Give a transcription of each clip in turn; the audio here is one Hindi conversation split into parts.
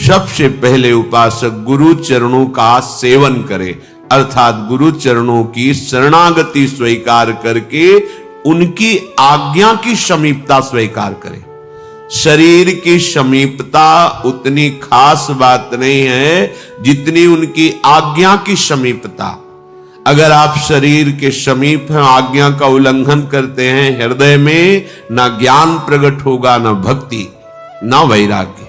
सबसे पहले उपासक गुरु चरणों का सेवन करे, अर्थात गुरु चरणों की शरणागति स्वीकार करके उनकी आज्ञा की समीपता स्वीकार करे। शरीर की समीपता उतनी खास बात नहीं है जितनी उनकी आज्ञा की समीपता। अगर आप शरीर के समीप हैं, आज्ञा का उल्लंघन करते हैं, हृदय में ना ज्ञान प्रकट होगा, ना भक्ति, ना वैराग्य।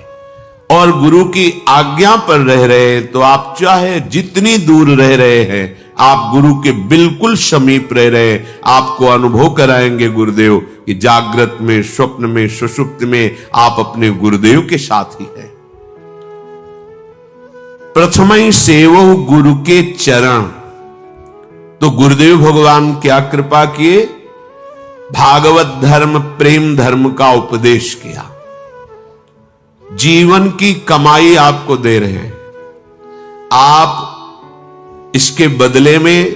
और गुरु की आज्ञा पर रह रहे हैं तो आप चाहे जितनी दूर रह रहे हैं, आप गुरु के बिल्कुल समीप रह रहे हैं। आपको अनुभव कराएंगे गुरुदेव कि जागृत में, स्वप्न में, सुषुप्त में आप अपने गुरुदेव के साथ ही हैं। प्रथम ही सेवो गुरु के चरण। तो गुरुदेव भगवान क्या कृपा किए, भागवत धर्म, प्रेम धर्म का उपदेश किया। जीवन की कमाई आपको दे रहे हैं, आप इसके बदले में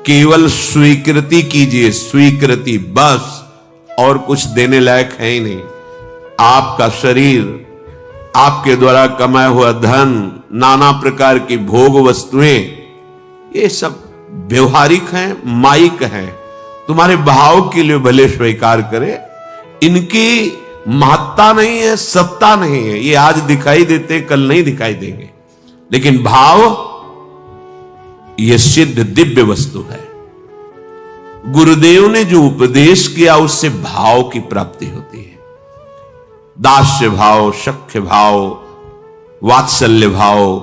केवल स्वीकृति कीजिए, स्वीकृति बस, और कुछ देने लायक है ही नहीं। आपका शरीर, आपके द्वारा कमाया हुआ धन, नाना प्रकार की भोग वस्तुएं, ये सब व्यवहारिक हैं, माइक हैं, तुम्हारे भाव के लिए भले स्वीकार करें, इनकी महत्ता नहीं है, सत्ता नहीं है। ये आज दिखाई देते, कल नहीं दिखाई देंगे, लेकिन भाव ये सिद्ध दिव्य वस्तु है। गुरुदेव ने जो उपदेश किया उससे भाव की प्राप्ति होती है। दास्य भाव, सख्य भाव, वात्सल्य भाव,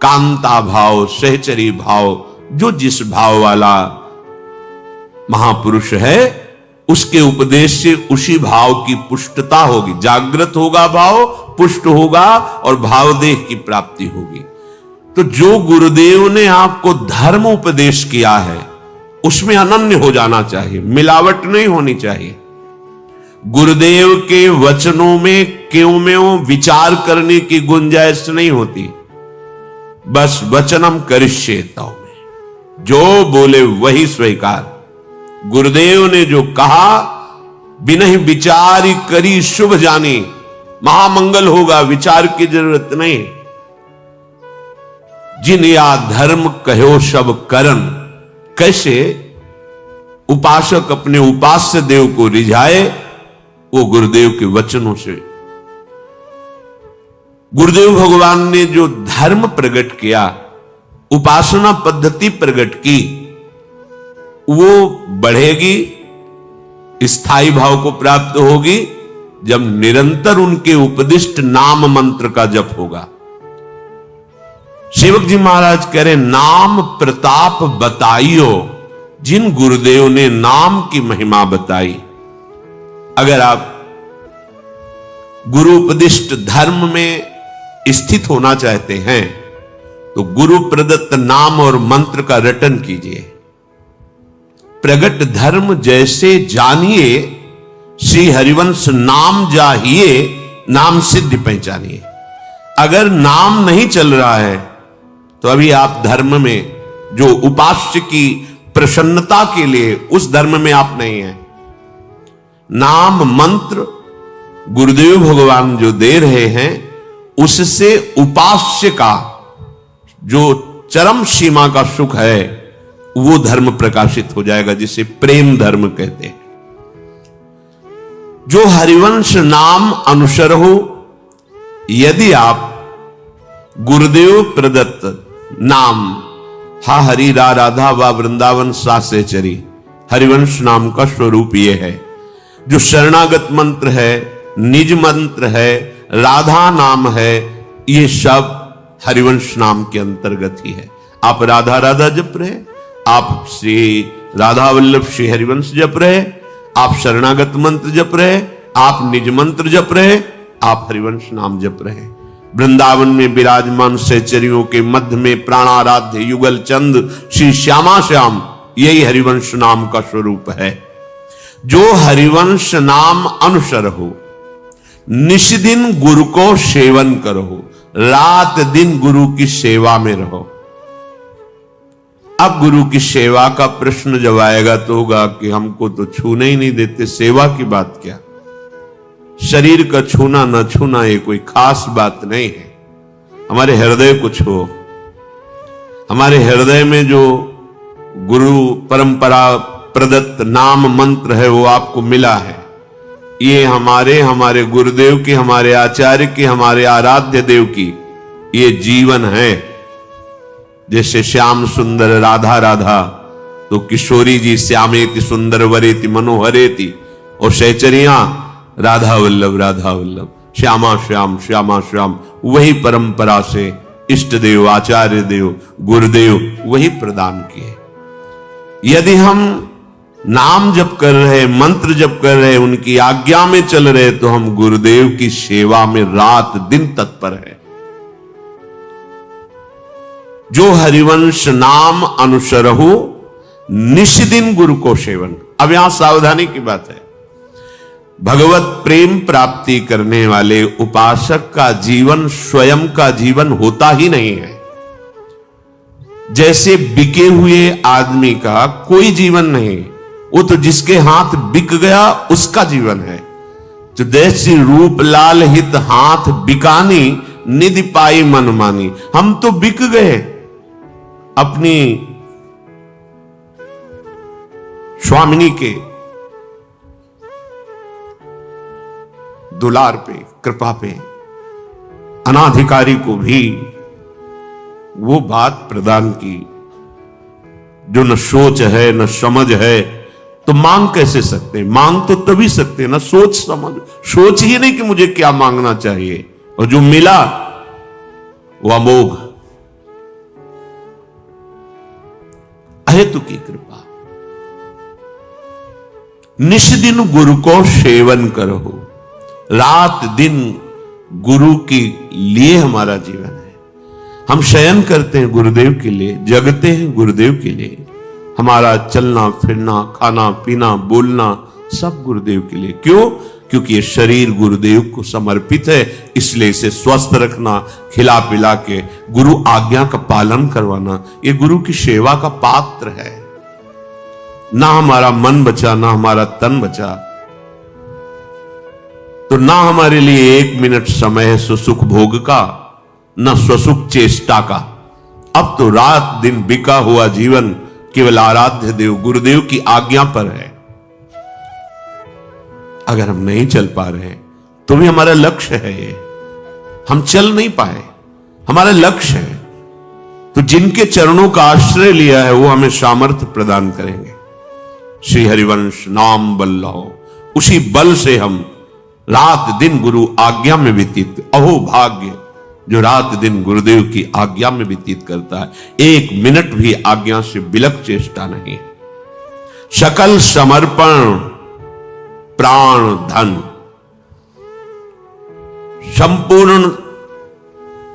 कांता भाव, सहचरी भाव, जो जिस भाव वाला महापुरुष है उसके उपदेश से उसी भाव की पुष्टता होगी। जागृत होगा भाव, पुष्ट होगा और भावदेह की प्राप्ति होगी। तो जो गुरुदेव ने आपको धर्म उपदेश किया है उसमें अनन्य हो जाना चाहिए, मिलावट नहीं होनी चाहिए। गुरुदेव के वचनों में क्यों में विचार करने की गुंजाइश नहीं होती। बस वचनम करिष्ये तव में, जो बोले वही स्वीकार। गुरुदेव ने जो कहा, बिना विचार करी शुभ जानी, महामंगल होगा, विचार की जरूरत नहीं। जिन या धर्म कहो सब करन। कैसे उपासक अपने उपास्य देव को रिझाए, वो गुरुदेव के वचनों से। गुरुदेव भगवान ने जो धर्म प्रकट किया, उपासना पद्धति प्रकट की, वो बढ़ेगी, स्थायी भाव को प्राप्त होगी जब निरंतर उनके उपदिष्ट नाम मंत्र का जप होगा। सेवक जी महाराज कह रहे, नाम प्रताप बताइयो, जिन गुरुदेव ने नाम की महिमा बताई। अगर आप गुरु उपदिष्ट धर्म में स्थित होना चाहते हैं तो गुरु प्रदत्त नाम और मंत्र का रटन कीजिए। प्रगट धर्म जैसे जानिए, श्री हरिवंश नाम जाहिए, नाम सिद्धि पहचानिए। अगर नाम नहीं चल रहा है तो अभी आप धर्म में, जो उपास्य की प्रसन्नता के लिए, उस धर्म में आप नहीं हैं। नाम मंत्र गुरुदेव भगवान जो दे रहे हैं, उससे उपास्य का जो चरम सीमा का सुख है वो धर्म प्रकाशित हो जाएगा, जिसे प्रेम धर्म कहते हैं। जो हरिवंश नाम अनुसर हो, यदि आप गुरुदेव प्रदत्त नाम, हा हरि रा राधा वा वृंदावन सा सहचरी, हरिवंश नाम का स्वरूप यह है। जो शरणागत मंत्र है, निज मंत्र है, राधा नाम है, ये सब हरिवंश नाम के अंतर्गत ही है। आप राधा राधा जप रहे, आप श्री राधा वल्लभ श्री हरिवंश जप रहे, आप शरणागत मंत्र जप रहे, आप निज मंत्र जप रहे, आप हरिवंश नाम जप रहे। वृंदावन में विराजमान सहचरियों के मध्य में प्राणाराध्य युगल चंद श्री श्यामा श्याम, यही हरिवंश नाम का स्वरूप है। जो हरिवंश नाम अनुसर हो, निष्दिन गुरु को सेवन करो, रात दिन गुरु की सेवा में रहो। अब गुरु की सेवा का प्रश्न जब आएगा तो होगा कि हमको तो छूने ही नहीं देते, सेवा की बात क्या। शरीर का छूना न छूना ये कोई खास बात नहीं है। हमारे हृदय को छो। हमारे हृदय में जो गुरु परंपरा प्रदत्त नाम मंत्र है वो आपको मिला है। ये हमारे गुरुदेव की, हमारे आचार्य की, हमारे आराध्य देव की ये जीवन है। जैसे श्याम सुंदर राधा राधा, तो किशोरी जी श्यामेति सुंदर वरेति मनोहरेति, और सहचरियां राधा वल्लभ श्यामा श्याम श्यामा श्याम। वही परंपरा से इष्ट देव, आचार्य देव, गुरुदेव वही प्रदान किए। यदि हम नाम जप कर रहे, मंत्र जप कर रहे, उनकी आज्ञा में चल रहे, तो हम गुरुदेव की सेवा में रात दिन तत्पर है। जो हरिवंश नाम अनुसरहु निष्दिन गुरु को सेवन। अब यहां सावधानी की बात है। भगवत प्रेम प्राप्ति करने वाले उपासक का जीवन स्वयं का जीवन होता ही नहीं है। जैसे बिके हुए आदमी का कोई जीवन नहीं, वो तो जिसके हाथ बिक गया उसका जीवन है। तो जैसी रूप लाल हित हाथ बिकानी, निधि पाई मन मानी। हम तो बिक गए अपनी स्वामिनी के दुलार पे, कृपा पे। अनाधिकारी को भी वो बात प्रदान की जो न सोच है न समझ है, तो मांग कैसे सकते? मांग तो तभी सकते ना सोच समझ। सोच ही नहीं कि मुझे क्या मांगना चाहिए, और जो मिला वो अमोघ अहेतु की कृपा। निष्दिन गुरु को सेवन करो। रात दिन गुरु के लिए हमारा जीवन है। हम शयन करते हैं गुरुदेव के लिए, जगते हैं गुरुदेव के लिए। हमारा चलना फिरना, खाना पीना, बोलना सब गुरुदेव के लिए। क्यों? क्योंकि ये शरीर गुरुदेव को समर्पित है, इसलिए इसे स्वस्थ रखना, खिला पिला के गुरु आज्ञा का पालन करवाना, ये गुरु की सेवा का पात्र है। ना हमारा मन बचा, ना हमारा तन बचा, तो ना हमारे लिए 1 मिनट समय है सुसुख भोग का, न स्वसुख चेष्टा का। अब तो रात दिन बिका हुआ जीवन केवल आराध्य देव गुरुदेव की आज्ञा पर है। अगर हम नहीं चल पा रहे तो भी हमारा लक्ष्य है ये। हम चल नहीं पाए, हमारा लक्ष्य है। तो जिनके चरणों का आश्रय लिया है वो हमें सामर्थ्य प्रदान करेंगे। श्री हरिवंश नाम बल लाओ, उसी बल से हम रात दिन गुरु आज्ञा में व्यतीत। अहो भाग्य जो रात दिन गुरुदेव की आज्ञा में व्यतीत करता है, 1 मिनट भी आज्ञा से बिलक चेष्टा नहीं। सकल समर्पण प्राण धन, संपूर्ण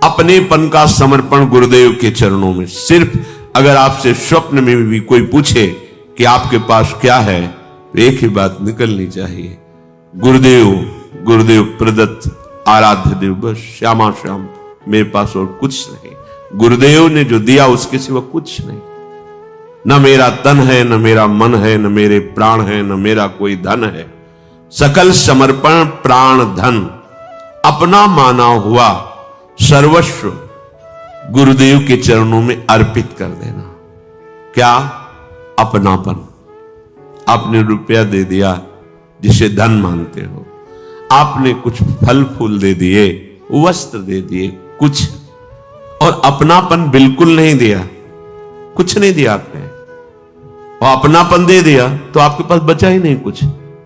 अपनेपन का समर्पण गुरुदेव के चरणों में। सिर्फ अगर आपसे स्वप्न में भी कोई पूछे कि आपके पास क्या है, तो एक ही बात निकलनी चाहिए, गुरुदेव, गुरुदेव प्रदत्त आराध्य देव, बस श्यामा श्याम, मेरे पास और कुछ नहीं। गुरुदेव ने जो दिया उसके सिवा कुछ नहीं। न मेरा तन है, न मेरा मन है, न मेरे प्राण है, न मेरा कोई धन है। सकल समर्पण प्राण धन, अपना माना हुआ सर्वस्व गुरुदेव के चरणों में अर्पित कर देना। क्या? अपनापन। आपने रुपया दे दिया जिसे धन मानते हो, आपने कुछ फल फूल दे दिए, वस्त्र दे दिए, कुछ, और अपनापन बिल्कुल नहीं दिया, कुछ नहीं दिया आपने। और अपनापन दे दिया तो आपके पास बचा ही नहीं कुछ,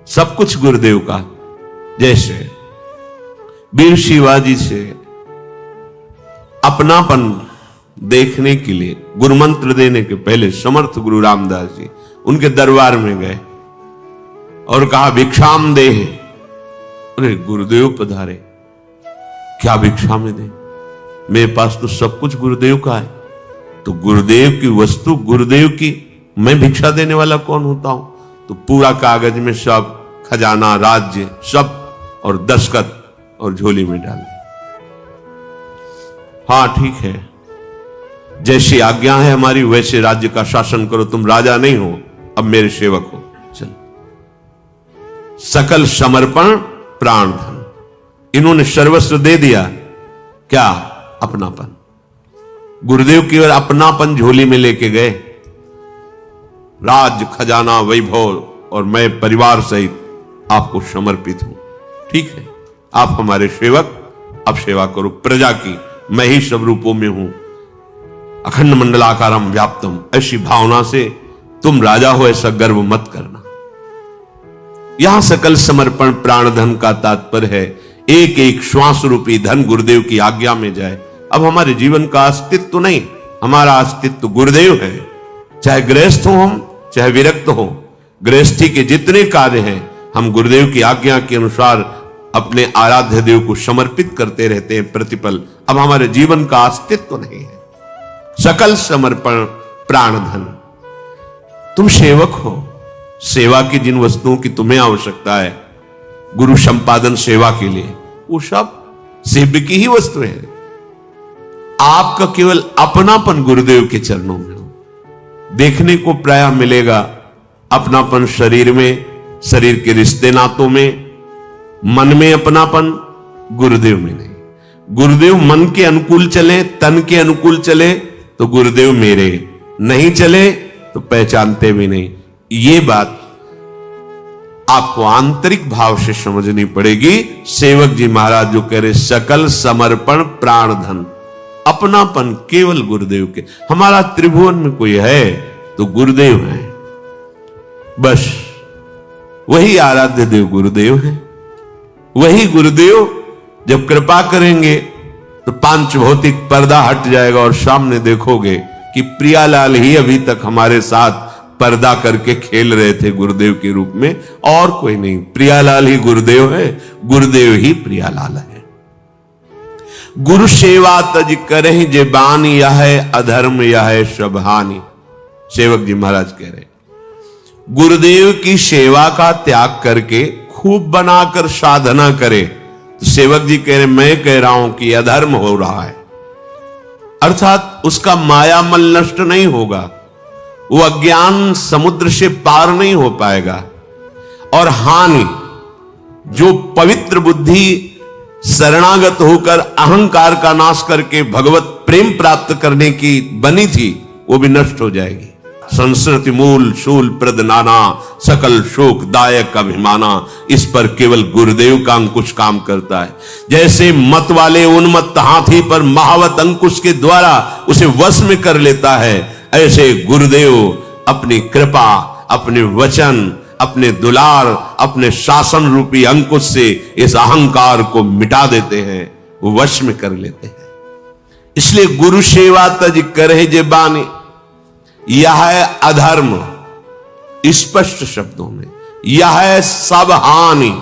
सब कुछ गुरुदेव का। जैसे वीर शिवाजी से अपनापन देखने के लिए गुरुमंत्र देने के पहले समर्थ गुरु रामदास जी उनके दरबार में गए और कहा भिक्षाम दे। अरे गुरुदेव पधारे, क्या भिक्षा में दे? मेरे पास तो सब कुछ गुरुदेव का है। तो गुरुदेव की वस्तु गुरुदेव की, मैं भिक्षा देने वाला कौन होता हूं? तो पूरा कागज में सब खजाना, राज्य सब, और दस्तखत और झोली में डाल। हाँ ठीक है, जैसी आज्ञा है हमारी वैसे राज्य का शासन करो। तुम राजा नहीं हो, अब मेरे सेवक हो। चल, सकल समर्पण प्राण धन, इन्होंने सर्वस्व दे दिया। क्या? अपनापन। गुरुदेव केवल अपनापन झोली में लेके गए, राज खजाना वैभव और मैं परिवार सहित आपको समर्पित हूं, ठीक है, आप हमारे सेवक, अब सेवा करो प्रजा की, मैं ही सब रूपों में हूं, अखंड मंडलाकारम व्याप्तम, ऐसी भावना से तुम राजा हो ऐसा गर्व मत करना। यहां सकल समर्पण प्राण धन का तात्पर्य है एक एक श्वास रूपी धन गुरुदेव की आज्ञा में जाए। अब हमारे जीवन का अस्तित्व नहीं, हमारा अस्तित्व गुरुदेव है। चाहे गृहस्थ हो हम, चाहे विरक्त हो, गृहस्थी के जितने कार्य हैं हम गुरुदेव की आज्ञा के अनुसार अपने आराध्य देव को समर्पित करते रहते हैं प्रतिपल। अब हमारे जीवन का अस्तित्व नहीं है। सकल समर्पण प्राण धन। तुम सेवक हो, सेवा की जिन वस्तुओं की तुम्हें आवश्यकता है गुरु संपादन सेवा के लिए, वो सब सेव्य की ही वस्तु है। आपका केवल अपनापन गुरुदेव के चरणों में हो। देखने को प्रायः मिलेगा अपनापन शरीर में, शरीर के रिश्ते नातों में, मन में अपनापन, गुरुदेव में नहीं। गुरुदेव मन के अनुकूल चले, तन के अनुकूल चले तो गुरुदेव मेरे, नहीं चले तो पहचानते भी नहीं। ये बात आपको आंतरिक भाव से समझनी पड़ेगी। सेवक जी महाराज जो कह रहे सकल समर्पण प्राण धन, अपनापन केवल गुरुदेव के। हमारा त्रिभुवन में कोई है तो गुरुदेव है, बस वही आराध्य देव गुरुदेव है। वही गुरुदेव जब कृपा करेंगे तो पांच भौतिक पर्दा हट जाएगा और सामने देखोगे कि प्रियालाल ही अभी तक हमारे साथ पर्दा करके खेल रहे थे गुरुदेव के रूप में, और कोई नहीं। प्रियालाल ही गुरुदेव है, गुरुदेव ही प्रियालाल है। गुरु सेवा तज करहि जे बानी, यह है अधर्म यह है सब हानि। सेवक जी महाराज कह रहे गुरुदेव की सेवा का त्याग करके खूब बनाकर साधना करे तो सेवक जी कह रहे मैं कह रहा हूं कि अधर्म हो रहा है, अर्थात उसका मायामल नष्ट नहीं होगा, वो अज्ञान समुद्र से पार नहीं हो पाएगा। और हानि, जो पवित्र बुद्धि शरणागत होकर अहंकार का नाश करके भगवत प्रेम प्राप्त करने की बनी थी, वो भी नष्ट हो जाएगी। संस्कृति मूल शूल प्रद नाना, सकल शोक दायक अभिमाना, इस पर केवल गुरुदेव का अंकुश काम करता है। जैसे मत वाले उन्मत्त हाथी पर महावत अंकुश के द्वारा उसे वश में कर लेता है, ऐसे गुरुदेव अपनी कृपा, अपने वचन, अपने दुलार, अपने शासन रूपी अंकुश से इस अहंकार को मिटा देते हैं, वो वश में कर लेते हैं। इसलिए गुरु सेवा तज करहि जे बानी, यह है अधर्म, स्पष्ट शब्दों में यह है सब हानि।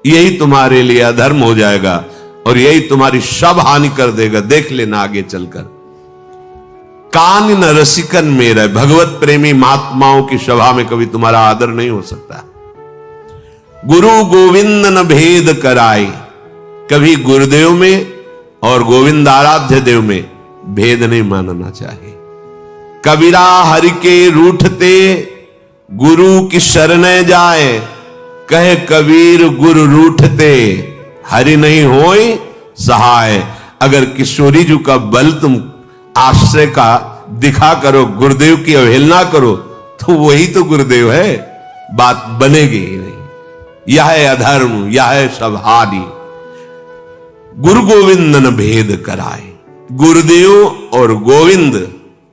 यही तुम्हारे लिए अधर्म हो जाएगा और यही तुम्हारी सब हानि कर देगा, देख लेना आगे चलकर। कान न रसिकन मेरा, भगवत प्रेमी महात्माओं की सभा में कभी तुम्हारा आदर नहीं हो सकता। गुरु गोविंद न भेद कराई, कभी गुरुदेव में और गोविंद आराध्य देव में भेद नहीं मानना चाहिए। कबीरा हरि के रूठते गुरु की शरण जाए, कहे कबीर गुरु रूठते हरि नहीं होय सहाय। अगर किशोरी जी का बल तुम आश्रय का दिखा करो, गुरुदेव की अवहेलना करो, तो वही तो गुरुदेव है, बात बनेगी ही नहीं। यह है अधर्म, यह है सब हानि। गुरु गोविंद न भेद कराए, गुरुदेव और गोविंद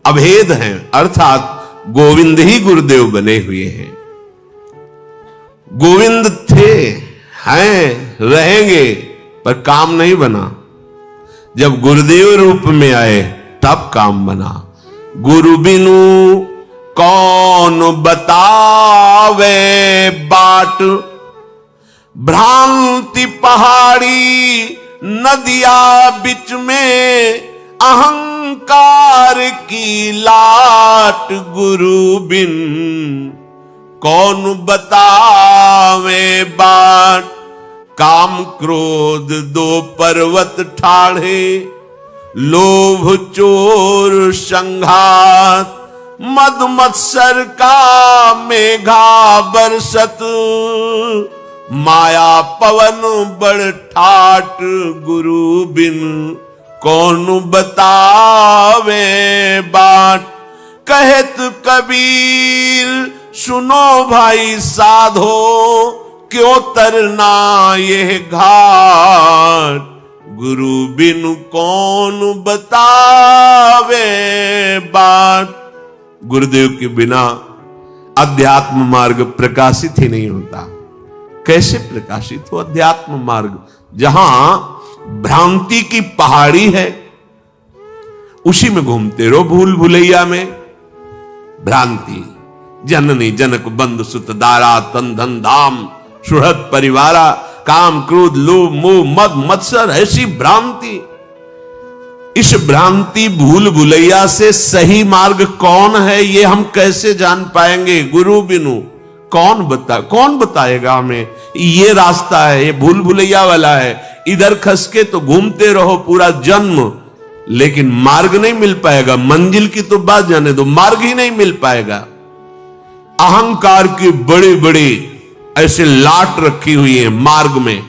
अभेद हैं, अर्थात गोविंद ही गुरुदेव बने हुए हैं। गोविंद थे, हैं, रहेंगे, पर काम नहीं बना। जब गुरुदेव रूप में आए तब काम बना। गुरु बिनु कौन बतावे बाट, भ्रांति पहाड़ी नदिया बिच में अहंकार की लाट। गुरु बिन कौन बतावे बाट, काम क्रोध दो पर्वत ठाढ़े, लोभ चोर संघात, मद मत्सर का मेघा बरसत, माया पवन बड़ ठाट। गुरु बिन कौन बतावे बाट। कहत कबीर सुनो भाई साधो, क्यों तरना ये घाट। गुरु बिनु कौन बतावे बाट। गुरुदेव के बिना अध्यात्म मार्ग प्रकाशित ही नहीं होता। कैसे प्रकाशित हो अध्यात्म मार्ग? जहां भ्रांति की पहाड़ी है उसी में घूमते रहो, भूल भुलैया में। भ्रांति जननी जनक बंधु सुत दारा, तन धन धाम सुहृद परिवारा, काम क्रोध लोभ मोह मद मत्सर, ऐसी भ्रांति। इस भ्रांति भूल भुलैया से सही मार्ग कौन है ये हम कैसे जान पाएंगे? गुरु बिनु कौन बताएगा हमें ये रास्ता है, ये भूल भुलैया वाला है। इधर खस के तो घूमते रहो पूरा जन्म, लेकिन मार्ग नहीं मिल पाएगा। मंजिल की तो बात जाने दो, मार्ग ही नहीं मिल पाएगा। अहंकार की बड़ी बड़ी ऐसे लाट रखी हुई है मार्ग में।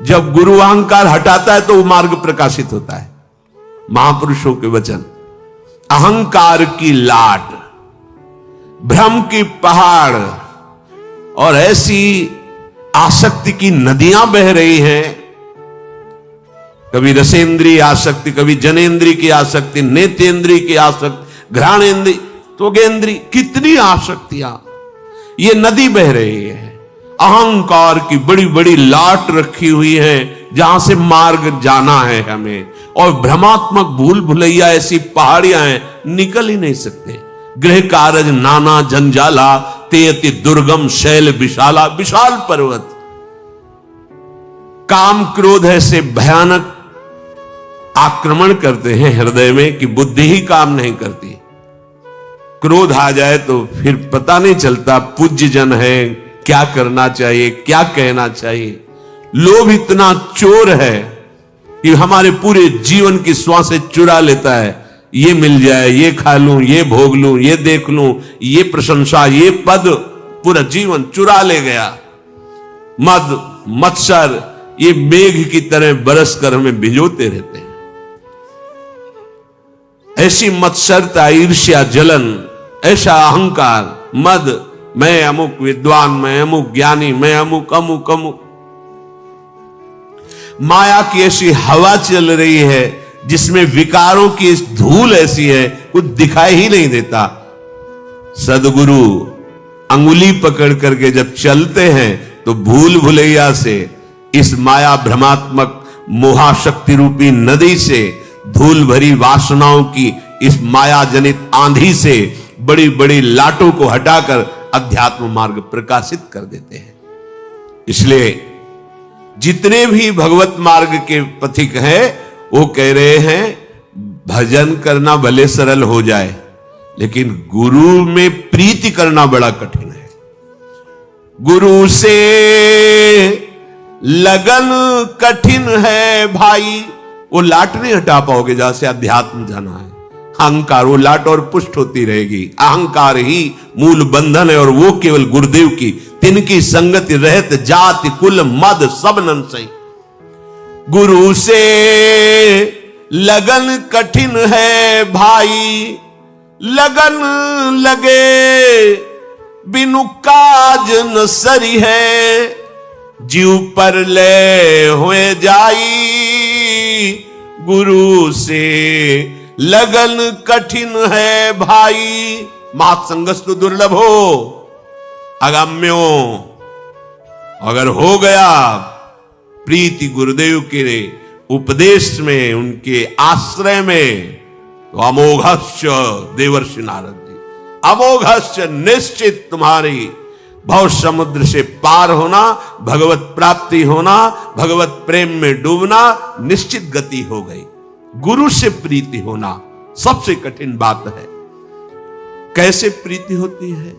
जब गुरु अहंकार हटाता है तो वो मार्ग प्रकाशित होता है। महापुरुषों के वचन, अहंकार की लाट, भ्रम की पहाड़ और ऐसी आसक्ति की नदियां बह रही हैं। कभी रसेंद्रीय आसक्ति, कभी जनेन्द्रीय की आसक्ति, नेत्रेंद्रीय की आसक्ति, घ्राणेन्द्रीय, त्वगेन्द्रीय, कितनी आसक्तियां ये नदी बह रही है। अहंकार की बड़ी बड़ी लाट रखी हुई है जहां से मार्ग जाना है हमें। और भ्रमात्मक भूल भुलैया ऐसी पहाड़ियां हैं, निकल ही नहीं सकते। गृह कारज नाना जंजाला, ते अति दुर्गम शैल विशाला। विशाल पर्वत, काम क्रोध ऐसे भयानक आक्रमण करते हैं हृदय में कि बुद्धि ही काम नहीं करती। क्रोध आ जाए तो फिर पता नहीं चलता पूज्य जन है, क्या करना चाहिए, क्या कहना चाहिए। लोभ इतना चोर है कि हमारे पूरे जीवन की श्वासें चुरा लेता है। ये मिल जाए, ये खा लूं, ये भोग लूं, ये देख लूं, ये प्रशंसा, ये पद, पूरा जीवन चुरा ले गया। मद मत्सर ये मेघ की तरह बरस कर हमें भिजोते रहते हैं। ऐसी मत्सरता, ईर्ष्या, जलन, ऐसा अहंकार, मद, मैं अमुक विद्वान, मैं अमुक ज्ञानी, मैं अमुक अमुक अमुक। माया की ऐसी हवा चल रही है जिसमें विकारों की इस धूल ऐसी है कुछ दिखाई ही नहीं देता। सदगुरु अंगुली पकड़ करके जब चलते हैं तो भूल भुलैया से, इस माया भ्रमात्मक मोहाशक्ति रूपी नदी से, धूल भरी वासनाओं की इस माया जनित आंधी से बड़ी बड़ी लाटों को हटाकर अध्यात्म मार्ग प्रकाशित कर देते हैं। इसलिए जितने भी भगवत मार्ग के पथिक हैं वो कह रहे हैं भजन करना भले सरल हो जाए, लेकिन गुरु में प्रीति करना बड़ा कठिन है। गुरु से लगन कठिन है भाई। वो लाट नहीं हटा पाओगे जहां से अध्यात्म जाना है। अहंकार, वो लाट और पुष्ट होती रहेगी। अहंकार ही मूल बंधन है और वो केवल गुरुदेव की तिनकी संगति रहत जाति कुल मद सब नन सही। गुरु से लगन कठिन है भाई, लगन लगे बिनु काज न सरी है। जीव पर ले हुए जाई, गुरु से लगन कठिन है भाई। महासंगस्तु दुर्लभ हो अगम्यो, अगर हो गया प्रीति गुरुदेव के उपदेश में, उनके आश्रय में, तो अमोघश्च देवर्षि नारद जी, अमोघश्च निश्चित तुम्हारी भव समुद्र से पार होना, भगवत प्राप्ति होना, भगवत प्रेम में डूबना निश्चित गति हो गई। गुरु से प्रीति होना सबसे कठिन बात है। कैसे प्रीति होती है?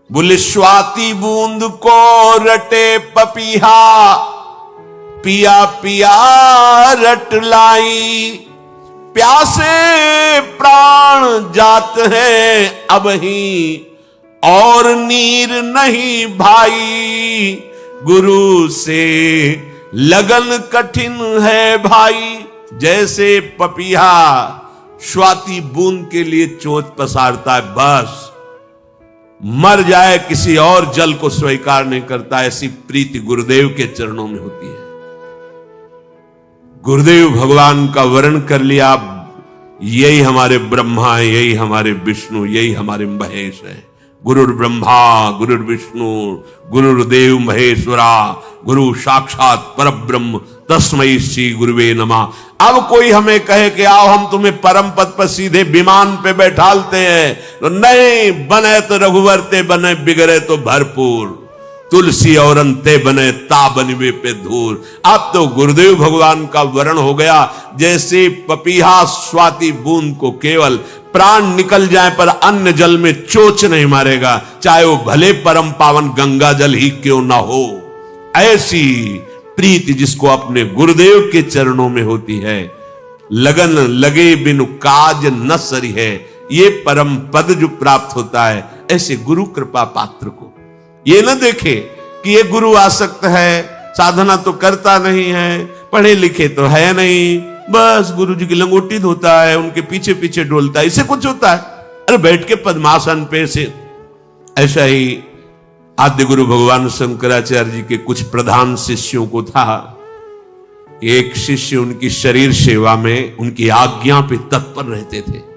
बोले स्वाति बूंद को रटे पपीहा, पिया पिया रट लाई। प्यासे प्राण जात है अब ही, और नीर नहीं भाई। गुरु से लगन कठिन है भाई। जैसे पपीहा स्वाति बूंद के लिए चोंच पसारता है, बस मर जाए किसी और जल को स्वीकार नहीं करता, ऐसी प्रीति गुरुदेव के चरणों में होती है। गुरुदेव भगवान का वर्ण कर लिया, यही हमारे ब्रह्मा है, यही हमारे विष्णु, यही हमारे महेश है। गुरुर ब्रह्मा गुरुर विष्णु गुरुर्देव महेश्वरा, गुरु साक्षात परब्रह्म तस्मै श्री गुरुवे नमः। अब कोई हमें कहे कि आओ हम तुम्हें परम पद पर सीधे विमान पे बैठालते हैं, तो नहीं, बने तो रघुवर ते बने, बिगड़े तो भरपूर, तुलसी और अंते बने ता बनवे पे धूर। अब तो गुरुदेव भगवान का वर्ण हो गया, जैसे पपीहा स्वाति बूंद को केवल प्राण निकल जाए पर अन्य जल में चोच नहीं मारेगा, चाहे वो भले परम पावन गंगा जल ही क्यों ना हो। ऐसी प्रीति जिसको अपने गुरुदेव के चरणों में होती है, लगन लगे बिनु काज न सरी है, ये परम पद जो प्राप्त होता है, ऐसे गुरु कृपा पात्र को ये न देखे कि ये गुरु आसक्त है, साधना तो करता नहीं है, पढ़े लिखे तो है नहीं, बस गुरु जी की लंगोटी धोता है, उनके पीछे पीछे डोलता है, इससे कुछ होता है? अरे बैठ के पद्मासन पे से। ऐसा ही आद्य गुरु भगवान शंकराचार्य जी के कुछ प्रधान शिष्यों को था, एक शिष्य उनकी शरीर सेवा में उनकी आज्ञा पे तत्पर रहते थे।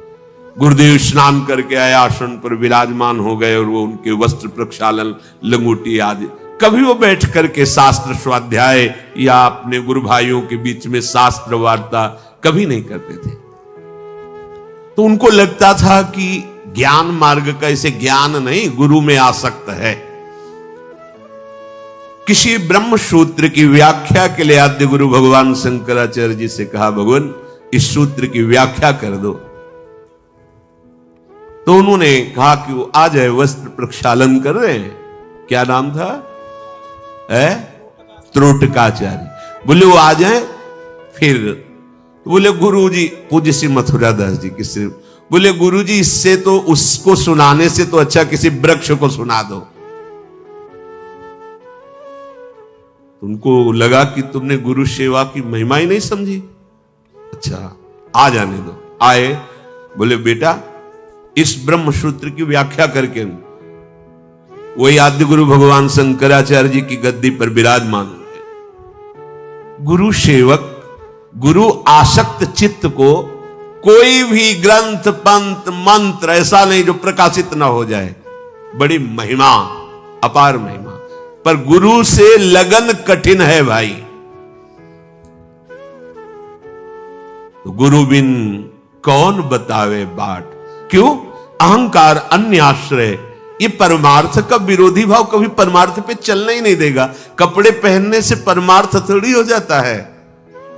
गुरुदेव स्नान करके आए, आसन पर विराजमान हो गए और वो उनके वस्त्र प्रक्षालन, लंगोटी आदि, कभी वो बैठ करके शास्त्र स्वाध्याय या अपने गुरु भाइयों के बीच में शास्त्र वार्ता कभी नहीं करते थे। तो उनको लगता था कि ज्ञान मार्ग का इसे ज्ञान नहीं, गुरु में आसक्त है। किसी ब्रह्म सूत्र की व्याख्या के लिए आद्य गुरु भगवान शंकराचार्य जी से कहा, भगवान इस सूत्र की व्याख्या कर दो। तो उन्होंने कहा कि वो आ जाए, वस्त्र प्रक्षालन कर रहे हैं, क्या नाम था, त्रोटकाचार्य। बोले वो आ जाए, फिर बोले गुरु जी, पूज्य श्री मथुरा दास जी की, बोले गुरु जी इससे तो, उसको सुनाने से तो अच्छा किसी वृक्ष को सुना दो। तुमको लगा कि तुमने गुरु सेवा की महिमा ही नहीं समझी, अच्छा आ जाने दो। आए, बोले बेटा इस ब्रह्म सूत्र की व्याख्या करके, वही आद्य गुरु भगवान शंकराचार्य जी की गद्दी पर विराजमान हुए। गुरु सेवक, गुरु आसक्त चित्त को कोई भी ग्रंथ पंथ मंत्र ऐसा नहीं जो प्रकाशित ना हो जाए, बड़ी महिमा, अपार महिमा। पर गुरु से लगन कठिन है भाई। तो गुरु बिन कौन बतावे बाट, क्यों? अहंकार, अन्य आश्रय, ये परमार्थ का विरोधी भाव कभी परमार्थ पे चलना ही नहीं देगा। कपड़े पहनने से परमार्थ थोड़ी हो जाता है,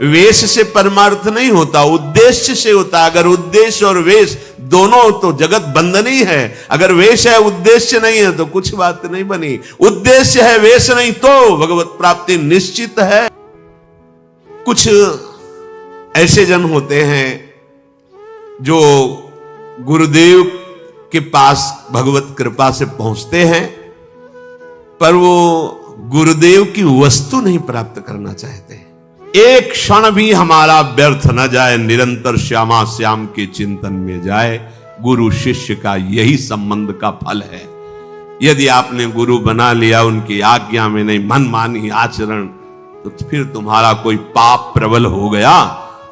वेश से परमार्थ नहीं होता, उद्देश्य से होता। अगर उद्देश्य और वेश दोनों तो जगत बंधन ही है। अगर वेश है उद्देश्य नहीं है तो कुछ बात नहीं बनी। उद्देश्य है वेश नहीं तो भगवत प्राप्ति निश्चित है। कुछ ऐसे जन होते हैं जो गुरुदेव के पास भगवत कृपा से पहुंचते हैं, पर वो गुरुदेव की वस्तु नहीं प्राप्त करना चाहते। एक क्षण भी हमारा व्यर्थ न जाए, निरंतर श्यामा श्याम के चिंतन में जाए। गुरु शिष्य का यही संबंध का फल है। यदि आपने गुरु बना लिया, उनकी आज्ञा में नहीं, मनमानी आचरण, तो फिर तुम्हारा कोई पाप प्रबल हो गया